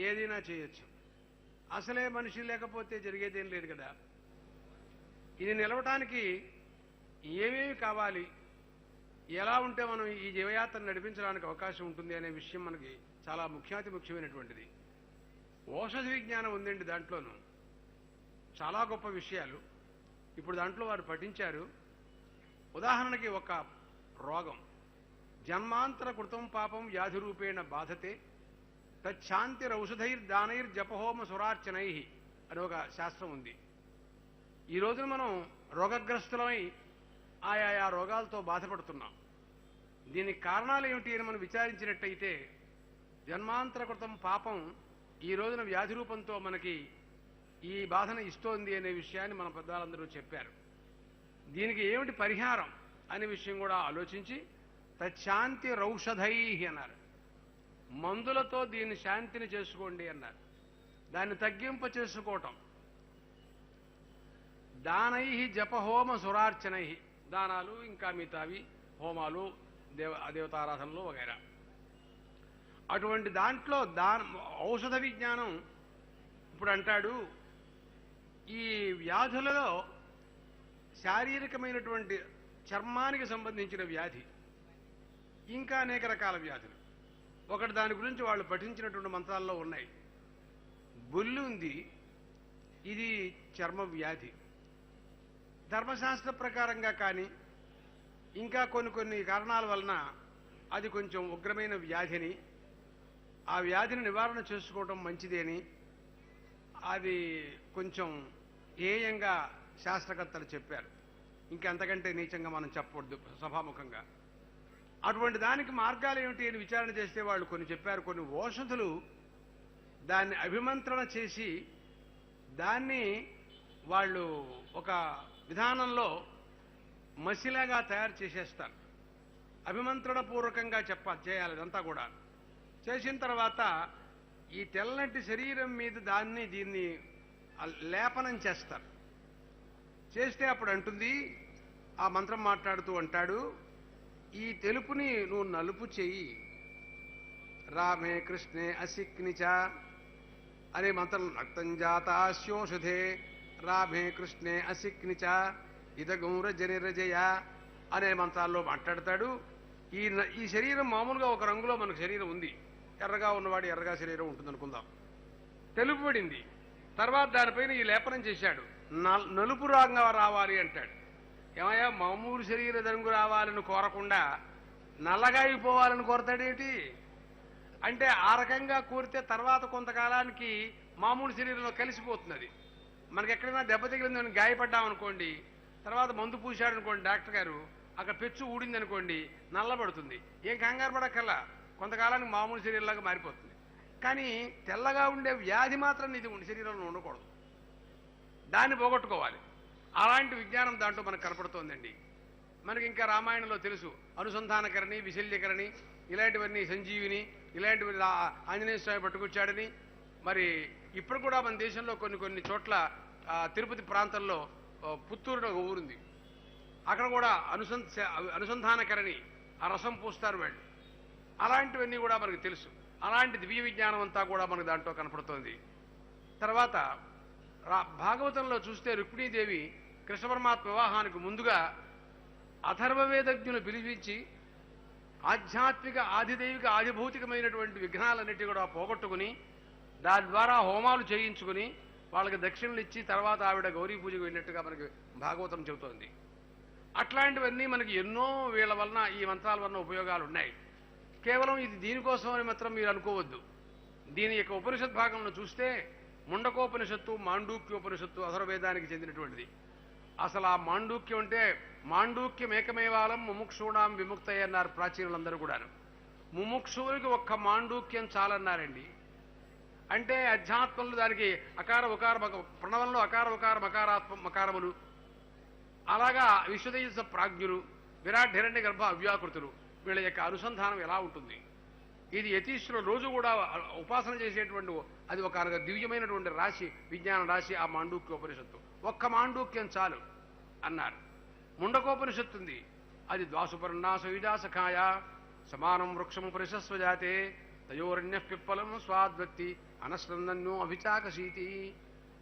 ఏదైనా చేయొచ్చు. అసలే మనిషి లేకపోతే జరిగేదేం లేదు కదా. ఇది నిలవటానికి ఏమేమి కావాలి, ఎలా ఉంటే మనం ఈ జీవయాత్రను నడిపించడానికి అవకాశం ఉంటుంది అనే విషయం మనకి చాలా ముఖ్యమైనటువంటిది. ఔషధ విజ్ఞానం ఉందండి దాంట్లోనూ. చాలా గొప్ప విషయాలు ఇప్పుడు దాంట్లో వారు పఠించారు. ఉదాహరణకి ఒక రోగం, జన్మాంతర కృతం పాపం వ్యాధి రూపేణ బాధతే తచ్చాంతిరౌషధైర్దానైర్జపహోమ సురార్చనై అని ఒక శాస్త్రం ఉంది. ఈ రోజున మనం రోగగ్రస్తులమై ఆయా రోగాలతో బాధపడుతున్నాం. దీనికి కారణాలు ఏమిటి అని మనం విచారించినట్టయితే జన్మాంతర కృతం పాపం ఈ రోజున వ్యాధి రూపంతో మనకి ఈ బాధను ఇస్తోంది అనే విషయాన్ని మన పెద్దలందరూ చెప్పారు. దీనికి ఏమిటి పరిహారం అనే విషయం కూడా ఆలోచించి తచ్చాంతి రౌషధై అన్నారు. మందులతో దీన్ని శాంతిని చేసుకోండి అన్నారు. దాన్ని తగ్గింప చేసుకోవటం. దానై జపహోమ సురార్చనై, దానాలు ఇంకా మిగతావి హోమాలు, దేవతారాధనలు వగైరా. అటువంటి దాంట్లో ఔషధ విజ్ఞానం ఇప్పుడు అంటాడు, ఈ వ్యాధులలో శారీరకమైనటువంటి చర్మానికి సంబంధించిన వ్యాధి, ఇంకా అనేక రకాల వ్యాధులు. ఒకటి దాని గురించి వాళ్ళు పఠించినటువంటి మంత్రాల్లో ఉన్నాయి. బొల్లు ఉంది, ఇది చర్మ వ్యాధి. ధర్మశాస్త్ర ప్రకారంగా కానీ ఇంకా కొన్ని కారణాల వలన అది కొంచెం ఉగ్రమైన వ్యాధిని, ఆ వ్యాధిని నివారణ చేసుకోవటం మంచిది అని అది కొంచెం హేయంగా శాస్త్రకర్తలు చెప్పారు. ఇంకంతకంటే నీచంగా మనం చెప్పవద్దు సభాముఖంగా. అటువంటి దానికి మార్గాలు ఏమిటి అని విచారణ చేస్తే వాళ్ళు కొన్ని చెప్పారు. కొన్ని ఓషధులు దాన్ని అభిమంత్రణ చేసి దాన్ని వాళ్ళు ఒక విధానంలో మసిలాగా తయారు చేసేస్తారు. అభిమంత్రణ పూర్వకంగా చేయాలి. అదంతా కూడా చేసిన తర్వాత ఈ తెల్లటి శరీరం మీద దీన్ని లేపనం చేస్తారు. చేస్తే అప్పుడు అంటుంది, ఆ మంత్రం మాట్లాడుతూ అంటాడు, ఈ తెలుపుని నువ్వు నలుపు చెయ్యి. రామే కృష్ణే అసిక్నిచ అనే మంత్రం, రక్తంజాతాస్యోషధే రామే కృష్ణే అసిక్నిచ ఇదగం రజనిరజయ అనే మంత్రాల్లో మాట్లాడతాడు. ఈ శరీరం మామూలుగా ఒక రంగులో మనకు శరీరం ఉంది. ఎర్రగా ఉన్నవాడు ఎర్రగా శరీరం ఉంటుంది అనుకుందాం. తెలుపుబడింది. తర్వాత దానిపైన ఈ లేపనం చేశాడు. నలుపు రంగా రావాలి అంటాడు. ఏమయ్యా, మామూలు శరీర రంగు రావాలని కోరకుండా నల్లగా అయిపోవాలని కోరతాడేమిటి అంటే, ఆ రకంగా కోరితే తర్వాత కొంతకాలానికి మామూలు శరీరంలో కలిసిపోతున్నది. మనకి ఎక్కడైనా దెబ్బ తగిలిందని గాయపడ్డామనుకోండి, తర్వాత మందు పూశాడు అనుకోండి డాక్టర్ గారు, అక్కడ పెచ్చు ఊడింది అనుకోండి, నల్లబడుతుంది. ఏం కంగారు పడక్కల్లా, కొంతకాలానికి మామూలు శరీరంలాగా మారిపోతుంది. కానీ తెల్లగా ఉండే వ్యాధి మాత్రం ఇది శరీరంలో ఉండకూడదు. దాన్ని పోగొట్టుకోవాలి. అలాంటి విజ్ఞానం దాంట్లో మనకు కనపడుతోందండి. మనకి ఇంకా రామాయణంలో తెలుసు, అనుసంధానకరణి, విశల్యకరణి, ఇలాంటివన్నీ, సంజీవిని, ఇలాంటివి ఆంజనేయ స్వామి పట్టుకొచ్చాడని. మరి ఇప్పుడు కూడా మన దేశంలో కొన్ని చోట్ల, తిరుపతి ప్రాంతంలో పుత్తూరులో ఒక ఊరుంది, అక్కడ కూడా అనుసంధానకరణి ఆ రసం పూస్తారు వాళ్ళు. అలాంటివన్నీ కూడా మనకు తెలుసు. అలాంటి దివ్య విజ్ఞానం అంతా కూడా మనకు దాంట్లో కనపడుతోంది. తర్వాత భాగవతంలో చూస్తే రుక్మిణీదేవి కృష్ణ పరమాత్మ వివాహానికి ముందుగా అథర్వవేదజ్ఞులు పిలిపించి ఆధ్యాత్మిక, ఆదిదైవిక, ఆదిభౌతికమైనటువంటి విఘ్నాలన్నిటి కూడా పోగొట్టుకుని దాని ద్వారా హోమాలు చేయించుకుని వాళ్ళకి దక్షిణలు ఇచ్చి తర్వాత ఆవిడ గౌరీ పూజకు వెళ్ళినట్టుగా మనకి భాగవతం చెబుతోంది. అట్లాంటివన్నీ మనకి ఎన్నో వీళ్ళ వలన, ఈ మంత్రాల వలన ఉపయోగాలు ఉన్నాయి. కేవలం ఇది దీనికోసం అని మాత్రం మీరు అనుకోవద్దు. దీని యొక్క ఉపనిషత్ భాగంలో చూస్తే ముండకోపనిషత్తు, మాండూక్యోపనిషత్తు అథర్వవేదానికి చెందినటువంటిది. అసలు ఆ మాండూక్యం అంటే, మాండూక్యం ఏకమేవాలం ముముక్షూణాం విముక్తయ్య అన్నారు ప్రాచీనులందరూ కూడాను. ముముక్షువులకి ఒక్క మాండూక్యం చాలన్నారండి. అంటే అధ్యాత్మంలో దానికి అకార ఉకార, ప్రణవంలో అకార ఉకార మకారాత్మ మకారములు, అలాగా విశ్వదేశ ప్రాజ్ఞులు, విరాట్ హిరణ్య గర్భ అవ్యాకృతులు, వీళ్ళ యొక్క అనుసంధానం ఎలా ఉంటుంది. ఇది యతీశ్వరులు రోజు కూడా ఉపాసన చేసేటువంటి అది ఒక దివ్యమైనటువంటి రాశి, విజ్ఞాన రాశి ఆ మాండూక్యోపనిషత్తు. ఒక్క మాండూక్యం చాలు అన్నారు. ముండకోపనిషత్తు ఉంది, అది ద్వాసుపర్ణాసయుజాసఖాయ సమానం వృక్షం పరిశస్వజాతే తయోరణ్య పిప్పలం స్వాద్వత్తి అనశ్నందన్యో అభిచాకశీతి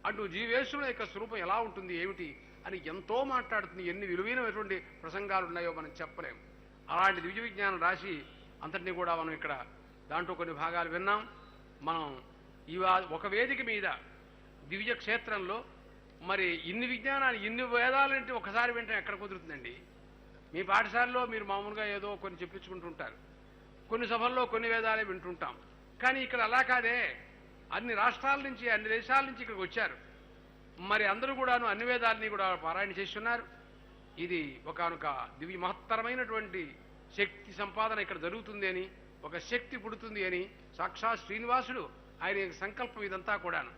అంటూ జీవేశ్వరుల యొక్క స్వరూపం ఎలా ఉంటుంది ఏమిటి అని ఎంతో మాట్లాడుతుంది. ఎన్ని విలువైనటువంటి ప్రసంగాలు ఉన్నాయో మనం చెప్పలేం. అలాంటి దివ్య విజ్ఞానం రాశి అంతటినీ కూడా మనం ఇక్కడ దాంట్లో కొన్ని భాగాలు విన్నాం. మనం ఒక వేదిక మీద దివ్య క్షేత్రంలో మరి ఇన్ని విజ్ఞానాలు, ఇన్ని వేదాలంటే ఒకసారి వింటే ఎక్కడ కుదురుతుందండి. మీ పాఠశాలలో మీరు మామూలుగా ఏదో కొన్ని చెప్పించుకుంటుంటారు, కొన్ని సభల్లో కొన్ని వేదాలే వింటుంటాం. కానీ ఇక్కడ అలా కాదే, అన్ని రాష్ట్రాల నుంచి, అన్ని దేశాల నుంచి ఇక్కడికి వచ్చారు. మరి అందరూ కూడాను అన్ని వేదాలని కూడా పారాయణ చేస్తున్నారు. ఇది ఒకనొక దివ్య మహత్తరమైనటువంటి శక్తి సంపాదన ఇక్కడ జరుగుతుంది అని, ఒక శక్తి పుడుతుంది అని సాక్షాత్ శ్రీనివాసుడు ఆయన సంకల్పం ఇదంతా కూడాను.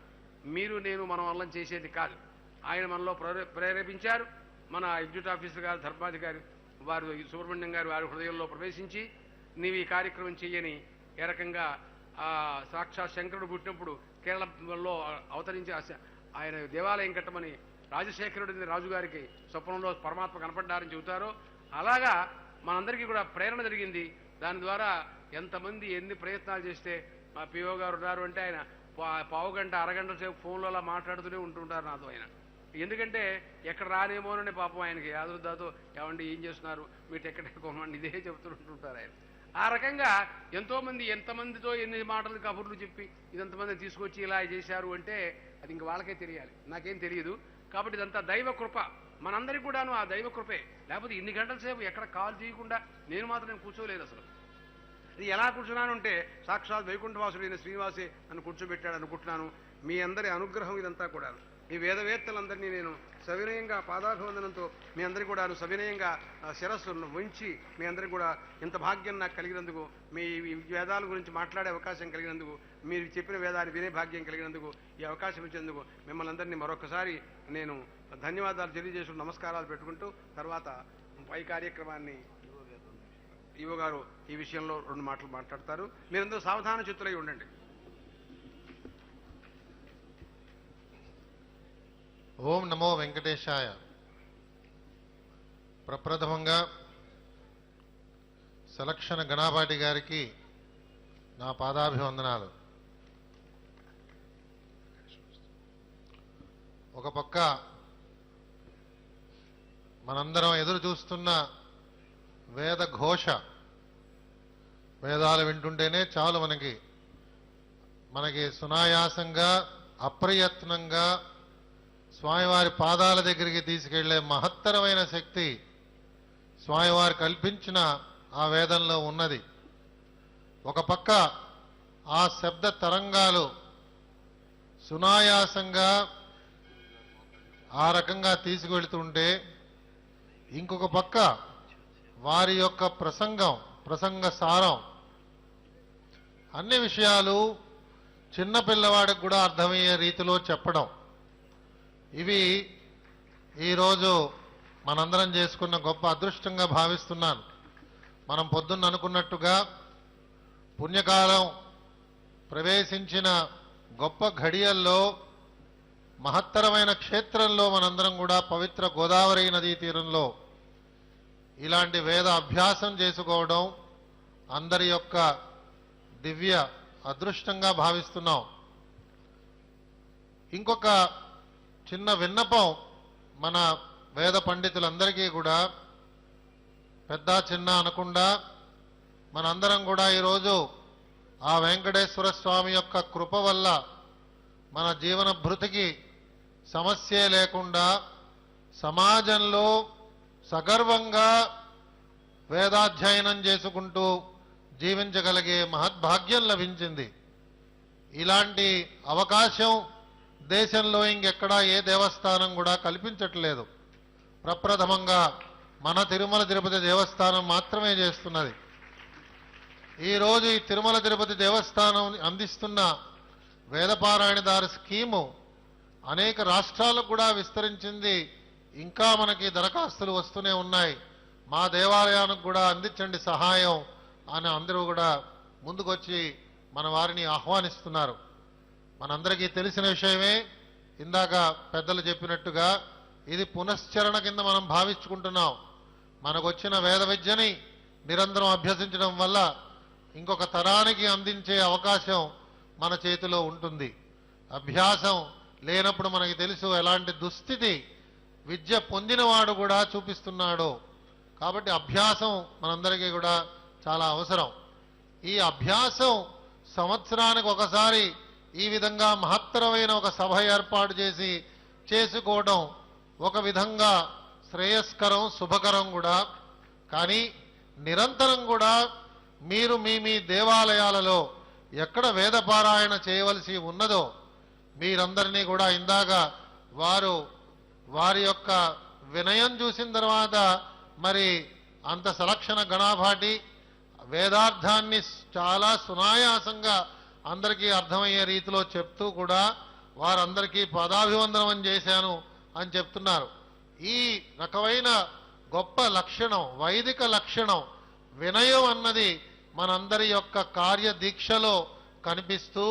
మీరు నేను మనం వల్ల చేసేది కాదు, ఆయన మనలో ప్రేరేపించారు. మన ఎగ్జిక్యూటివ్ ఆఫీసర్ గారు, ధర్మాధికారి వారు, సుబ్రహ్మణ్యం గారు వారి హృదయంలో ప్రవేశించి నీవు ఈ కార్యక్రమం చెయ్యని ఏ రకంగా సాక్షాత్ శంకరుడు పుట్టినప్పుడు కేరళలో అవతరించి ఆయన దేవాలయం కట్టమని రాజశేఖరుడిని రాజుగారికి స్వప్నంలో పరమాత్మ కనపడ్డారని చెబుతారో అలాగా మనందరికీ కూడా ప్రేరణ జరిగింది. దాని ద్వారా ఎంతమంది ఎన్ని ప్రయత్నాలు చేస్తే మా పిఓ గారు ఉన్నారు అంటే ఆయన పావు గంట అరగంట సేపు ఫోన్లో అలా మాట్లాడుతూనే ఉంటుంటారు నాతో ఆయన. ఎందుకంటే ఎక్కడ రానేమోనని పాపం ఆయనకి యాదృద్దాతో ఏమండి ఏం చేస్తున్నారు మీరు ఎక్కడ కొనమండి ఇదే చెబుతుంటుంటారు ఆయన. ఆ రకంగా ఎంతోమంది ఎంతమందితో ఎన్ని మాటలు కబుర్లు చెప్పి ఇదంతమంది తీసుకొచ్చి ఇలా చేశారు అంటే అది ఇంక వాళ్ళకే తెలియాలి, నాకేం తెలియదు. కాబట్టి ఇదంతా దైవ కృప, మనందరికీ కూడాను ఆ దైవ కృపే. లేకపోతే ఇన్ని గంటల సేపు ఎక్కడ కాల్ చేయకుండా నేను మాత్రం కూర్చోలేదు అసలు. ఇది ఎలా కూర్చున్నాను అంటే సాక్షాత్ వైకుంఠవాసుడైన శ్రీనివాసే నన్ను కూర్చోబెట్టాడు అనుకుంటున్నాను. మీ అందరి అనుగ్రహం ఇదంతా కూడా. ఈ వేదవేత్తలందరినీ నేను సవినయంగా పాదాభివందనంతో మీ అందరికీ కూడా సవినయంగా శిరస్సును వంచి మీ అందరికీ కూడా ఇంత భాగ్యం నాకు కలిగినందుకు, మీ వేదాల గురించి మాట్లాడే అవకాశం కలిగినందుకు, మీరు చెప్పిన వేదాన్ని వినే భాగ్యం కలిగినందుకు, ఈ అవకాశం ఇచ్చేందుకు మిమ్మల్ని అందరినీ మరొకసారి నేను ధన్యవాదాలు తెలియజేసుకుంటూ నమస్కారాలు పెట్టుకుంటూ తర్వాత పై కార్యక్రమాన్ని ఈవో గారు ఈ విషయంలో 2 మాటలు మాట్లాడతారు. మీరందరూ సావధాన చిత్తులై ఉండండి. ఓం నమో వెంకటేశాయ. ప్రప్రథమంగా సలక్షణ గణాపాటి గారికి నా పాదాభివందనాలు. ఒక పక్క మనందరం ఎదురు చూస్తున్న వేద ఘోష, వేదాలు వింటుంటేనే చాలు మనకి సునాయాసంగా అప్రయత్నంగా స్వామివారి పాదాల దగ్గరికి తీసుకెళ్లే మహత్తరమైన శక్తి స్వామివారు కల్పించిన ఆ వేదంలో ఉన్నది. ఒక పక్క ఆ శబ్ద తరంగాలు సునాయాసంగా ఆ రకంగా తీసుకెళ్తుంటే, ఇంకొక పక్క వారి యొక్క ప్రసంగ సారం అన్ని విషయాలు చిన్నపిల్లవాడికి కూడా అర్థమయ్యే రీతిలో చెప్పడం, ఇవి ఈరోజు మనందరం చేసుకున్న గొప్ప అదృష్టంగా భావిస్తున్నాను. మనం పొద్దున్న అనుకున్నట్టుగా పుణ్యకాలం ప్రవేశించిన గొప్ప ఘడియల్లో మహత్తరమైన క్షేత్రంలో మనందరం కూడా పవిత్ర గోదావరి నదీ తీరంలో ఇలాంటి వేద అభ్యాసం చేసుకోవడం అందరి యొక్క దివ్య అదృష్టంగా భావిస్తున్నాం. ఇంకొక చిన్న విన్నపం మన వేద పండితులందరికీ కూడా, పెద్ద చిన్న అనకుండా మనందరం కూడా ఈరోజు ఆ వెంకటేశ్వర స్వామి యొక్క కృప వల్ల మన జీవన భృతికి సమస్యే లేకుండా సమాజంలో సగర్వంగా వేదాధ్యయనం చేసుకుంటూ జీవించగలిగే మహద్భాగ్యం లభించింది. ఇలాంటి అవకాశం దేశంలో ఇంకెక్కడా ఏ దేవస్థానం కూడా కల్పించట్లేదు. ప్రప్రథమంగా మన తిరుమల తిరుపతి దేవస్థానం మాత్రమే చేస్తున్నది. ఈరోజు ఈ తిరుమల తిరుపతి దేవస్థానం అందిస్తున్న వేదపారాయణదారు స్కీము అనేక రాష్ట్రాలకు కూడా విస్తరించింది. ఇంకా మనకి దరఖాస్తులు వస్తూనే ఉన్నాయి. మా దేవాలయానికి కూడా అందించండి సహాయం అని అందరూ కూడా ముందుకొచ్చి మన వారిని ఆహ్వానిస్తున్నారు. మనందరికీ తెలిసిన విషయమే. ఇందాక పెద్దలు చెప్పినట్టుగా ఇది పునశ్చరణ కింద మనం భావించుకుంటున్నాం. మనకొచ్చిన వేద విద్యని నిరంతరం అభ్యసించడం వల్ల ఇంకొక తరానికి అందించే అవకాశం మన చేతిలో ఉంటుంది. అభ్యాసం లేనప్పుడు మనకి తెలుసు ఎలాంటి దుస్థితి విద్య పొందినవాడు కూడా చూపిస్తున్నాడు. కాబట్టి అభ్యాసం మనందరికీ కూడా చాలా అవసరం. ఈ అభ్యాసం సంవత్సరానికి ఒకసారి ఈ విధంగా మహత్తరమైన ఒక సభ ఏర్పాటు చేసి చేసుకోవడం ఒక విధంగా శ్రేయస్కరం, శుభకరం కూడా. కానీ నిరంతరం కూడా మీరు మీ దేవాలయాలలో ఎక్కడ వేదపారాయణ చేయవలసి ఉన్నదో మీరందరినీ కూడా ఇందాక వారి యొక్క వినయం చూసిన తర్వాత మరి అంత సలక్షణ గణాభాటి వేదార్థాన్ని చాలా సునాయాసంగా అందరికీ అర్థమయ్యే రీతిలో చెప్తూ కూడా వారందరికీ పదాభివందనం చేశాను అని చెప్తున్నారు. ఈ రకమైన గొప్ప లక్షణం, వైదిక లక్షణం, వినయం అన్నది మనందరి యొక్క కార్యదీక్షలో కనిపిస్తూ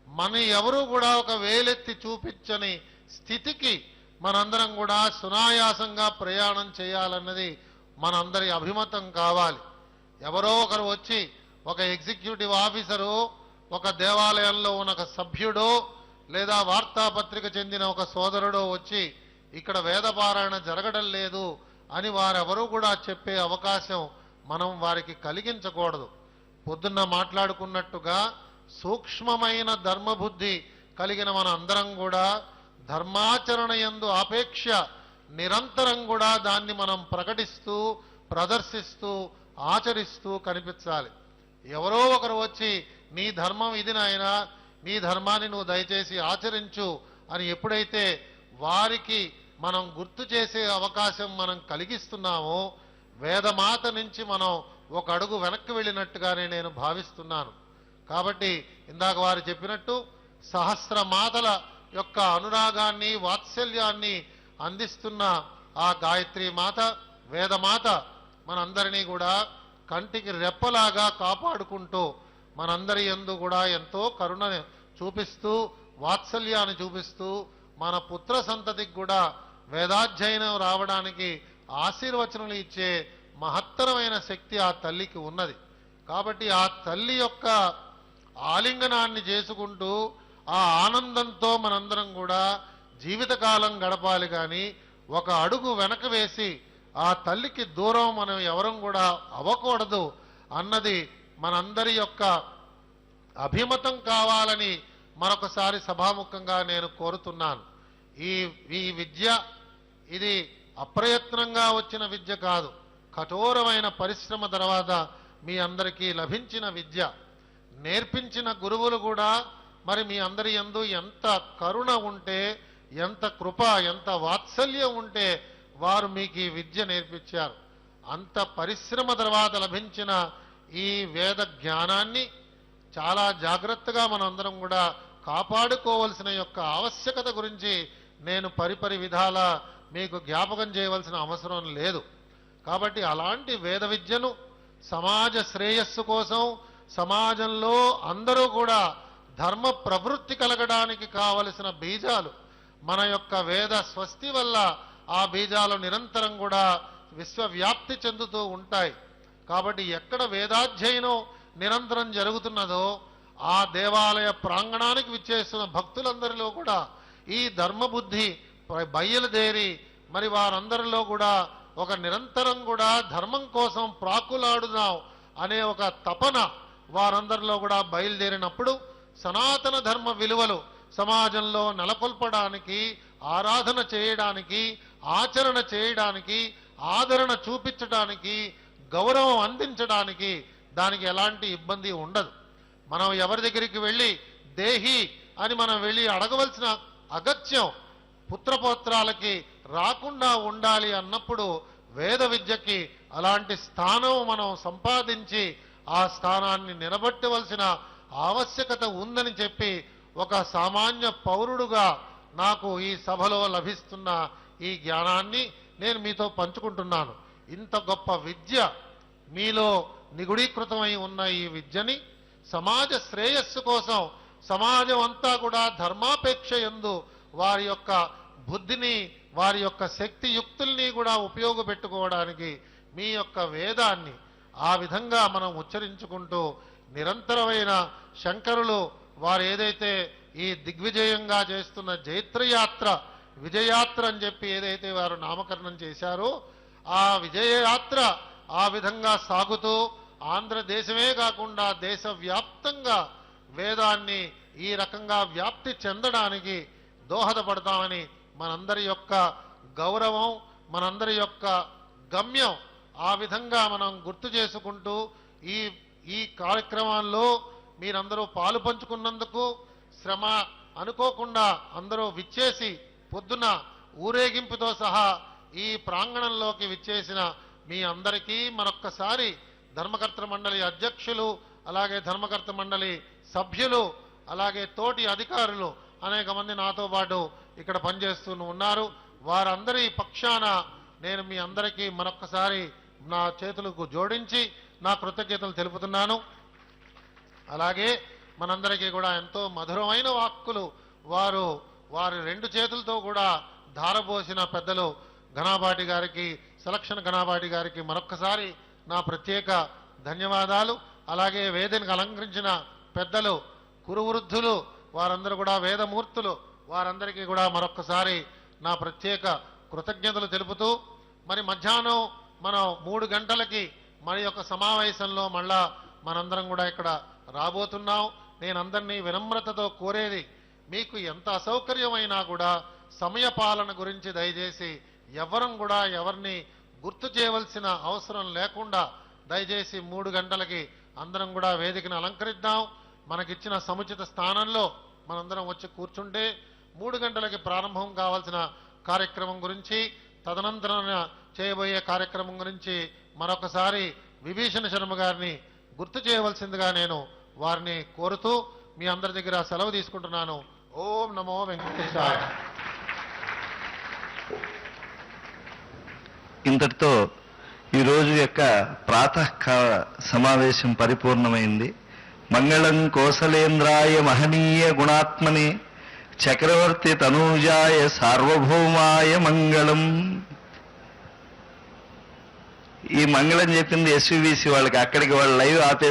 మన ఎవరు కూడా ఒక వేలెత్తి చూపించని స్థితికి మనందరం కూడా సునాయాసంగా ప్రయాణం చేయాలన్నది మనందరి అభిమతం కావాలి. ఎవరో ఒకరు వచ్చి ఒక ఎగ్జిక్యూటివ్ ఆఫీసరు, ఒక దేవాలయంలో ఉన్న ఒక సభ్యుడో లేదా వార్తాపత్రిక చెందిన ఒక సోదరుడో వచ్చి ఇక్కడ వేదపారాయణ జరగడం లేదు అని వారెవరూ కూడా చెప్పే అవకాశం మనం వారికి కలిగించకూడదు. పొద్దున్న మాట్లాడుకున్నట్టుగా సూక్ష్మమైన ధర్మబుద్ధి కలిగిన మన అందరం కూడా ధర్మాచరణ యందు ఆపేక్ష నిరంతరం కూడా దాన్ని మనం ప్రకటిస్తూ ప్రదర్శిస్తూ ఆచరిస్తూ కనిపించాలి. ఎవరో ఒకరు వచ్చి నీ ధర్మం ఇది నాయనా, నీ ధర్మాన్ని నువ్వు దయచేసి ఆచరించు అని ఎప్పుడైతే వారికి మనం గుర్తు చేసే అవకాశం మనం కలిగిస్తున్నామో వేదమాత నుంచి మనం ఒక అడుగు వెనక్కి వెళ్ళినట్టుగానే నేను భావిస్తున్నాను. కాబట్టి ఇందాక వారు చెప్పినట్టు సహస్ర మాతల యొక్క అనురాగాన్ని వాత్సల్యాన్ని అందిస్తున్న ఆ గాయత్రి మాత వేదమాత మనందరినీ కూడా కంటికి రెప్పలాగా కాపాడుకుంటూ మనందరి యందు కూడా ఎంతో కరుణని చూపిస్తూ వాత్సల్యాన్ని చూపిస్తూ మన పుత్ర సంతతికి కూడా వేదాధ్యయనం రావడానికి ఆశీర్వచనలు ఇచ్చే మహత్తరమైన శక్తి ఆ తల్లికి ఉన్నది. కాబట్టి ఆ తల్లి యొక్క ఆలింగనాన్ని చేసుకుంటూ ఆ ఆనందంతో మనందరం కూడా జీవితకాలం గడపాలి. కానీ ఒక అడుగు వెనక వేసి ఆ తల్లికి దూరం మనం ఎవరం కూడా అవ్వకూడదు అన్నది మనందరి యొక్క అభిమతం కావాలని మరొకసారి సభాముఖంగా నేను కోరుతున్నాను. ఈ విద్య ఇది అప్రయత్నంగా వచ్చిన విద్య కాదు, కఠోరమైన పరిశ్రమ తర్వాత మీ అందరికీ లభించిన విద్య. నేర్పించిన గురువులు కూడా మరి మీ అందరి యందు ఎంత కరుణ ఉంటే, ఎంత కృప, ఎంత వాత్సల్యం ఉంటే వారు మీకు ఈ విద్య నేర్పించారు. అంత పరిశ్రమ తర్వాత లభించిన ఈ వేద జ్ఞానాన్ని చాలా జాగ్రత్తగా మనందరం కూడా కాపాడుకోవలసిన యొక్క ఆవశ్యకత గురించి నేను పరిపరి విధాల మీకు జ్ఞాపకం చేయవలసిన అవసరం లేదు. కాబట్టి అలాంటి వేద విద్యను సమాజ శ్రేయస్సు కోసం సమాజంలో అందరూ కూడా ధర్మ ప్రవృత్తి కలగడానికి కావలసిన బీజాలు మన యొక్క వేద స్వస్తి వల్ల ఆ బీజాలు నిరంతరం కూడా విశ్వవ్యాప్తి చెందుతూ ఉంటాయి. కాబట్టి ఎక్కడ వేదాధ్యయనం నిరంతరం జరుగుతున్నదో ఆ దేవాలయ ప్రాంగణానికి విచ్చేస్తున్న భక్తులందరిలో కూడా ఈ ధర్మబుద్ధి బయలుదేరి మరి వారందరిలో కూడా ఒక నిరంతరం కూడా ధర్మం కోసం ప్రాకులాడుదాం అనే ఒక తపన వారందరిలో కూడా బయలుదేరినప్పుడు సనాతన ధర్మ విలువలు సమాజంలో నెలకొల్పడానికి, ఆరాధన చేయడానికి, ఆచరణ చేయడానికి, ఆదరణ చూపించడానికి, గౌరవం అందించడానికి దానికి ఎలాంటి ఇబ్బంది ఉండదు. మనం ఎవరి దగ్గరికి వెళ్ళి దేహి అని మనం వెళ్ళి అడగవలసిన అగత్యం పుత్రపౌత్రాలకి రాకుండా ఉండాలి అన్నప్పుడు వేద విద్యకి అలాంటి స్థానం మనం సంపాదించి ఆ స్థానాన్ని నిలబెట్టవలసిన ఆవశ్యకత ఉందని చెప్పి ఒక సామాన్య పౌరుడుగా నాకు ఈ సభలో లభిస్తున్న ఈ జ్ఞానాన్ని నేను మీతో పంచుకుంటున్నాను. ఇంత గొప్ప విద్య మీలో నిగుడీకృతమై ఉన్న ఈ విద్యని సమాజ శ్రేయస్సు కోసం సమాజం అంతా కూడా ధర్మాపేక్ష యందు వారి యొక్క బుద్ధిని, వారి యొక్క శక్తి యుక్తుల్ని కూడా ఉపయోగపెట్టుకోవడానికి మీ యొక్క వేదాన్ని ఆ విధంగా మనం ఉచ్చరించుకుంటూ నిరంతరమైన శంకరులు వారు ఏదైతే ఈ దిగ్విజయంగా చేస్తున్న జైత్రయాత్ర విజయయాత్ర అని చెప్పి ఏదైతే వారు నామకరణం చేశారో ఆ విజయయాత్ర ఆ విధంగా సాగుతూ ఆంధ్రదేశమే కాకుండా దేశవ్యాప్తంగా వేదాన్ని ఈ రకంగా వ్యాప్తి చెందడానికి దోహదపడతామని మనందరి యొక్క గౌరవం, మనందరి యొక్క గమ్యం ఆ విధంగా మనం గుర్తు చేసుకుంటూ ఈ కార్యక్రమాల్లో మీరందరూ పాలు పంచుకున్నందుకు, శ్రమ అనుకోకుండా అందరూ విచ్చేసి పొద్దున ఊరేగింపుతో సహా ఈ ప్రాంగణంలోకి విచ్చేసిన మీ అందరికీ మరొక్కసారి ధర్మకర్త మండలి అధ్యక్షులు, అలాగే ధర్మకర్త మండలి సభ్యులు, అలాగే తోటి అధికారులు అనేక మంది నాతో పాటు ఇక్కడ పనిచేస్తూ ఉన్నారు. వారందరి పక్షాన నేను మీ అందరికీ మరొక్కసారి నా చేతులకు జోడించి నా కృతజ్ఞతలు తెలుపుతున్నాను. అలాగే మనందరికీ కూడా ఎంతో మధురమైన వాక్కులు వారి రెండు చేతులతో కూడా ధారపోసిన పెద్దలు ఘనాబాటి గారికి, సెలక్షన్ ఘనాబాటి గారికి మరొక్కసారి నా ప్రత్యేక ధన్యవాదాలు. అలాగే వేదికను అలంకరించిన పెద్దలు, కురువృద్ధులు, వారందరూ కూడా వేదమూర్తులు, వారందరికీ కూడా మరొక్కసారి నా ప్రత్యేక కృతజ్ఞతలు తెలుపుతూ, మరి మధ్యాహ్నం మనం 3 గంటలకి మరి యొక్క సమావేశంలో మళ్ళా మనందరం కూడా ఇక్కడ రాబోతున్నాం. నేను అందరినీ వినమ్రతతో కోరేది, మీకు ఎంత అసౌకర్యమైనా కూడా సమయ పాలన గురించి దయచేసి ఎవరం కూడా ఎవరిని గుర్తు చేయవలసిన అవసరం లేకుండా దయచేసి 3 గంటలకి అందరం కూడా వేదికను అలంకరిద్దాం. మనకిచ్చిన సముచిత స్థానంలో మనందరం వచ్చి కూర్చుంటే 3 గంటలకి ప్రారంభం కావాల్సిన కార్యక్రమం గురించి, తదనంతరం చేయబోయే కార్యక్రమం గురించి మరొకసారి విభీషణ శర్మ గారిని గుర్తు చేయవలసిందిగా నేను వారిని కోరుతూ మీ అందరి దగ్గర సెలవు తీసుకుంటున్నాను. ఓం నమో వెంకటేశాయ. ఇంతటితో ఈరోజు యొక్క ప్రాతఃకాల సమావేశం పరిపూర్ణమైంది. మంగళం కోసలేంద్రాయ మహనీయ గుణాత్మనే చక్రవర్తి తనూజాయ సార్వభౌమాయ మంగళం. ఈ మంగళం చెప్పింది ఎస్విబిసి వాళ్ళకి, అక్కడికి వాళ్ళు లైవ్ ఆపేసి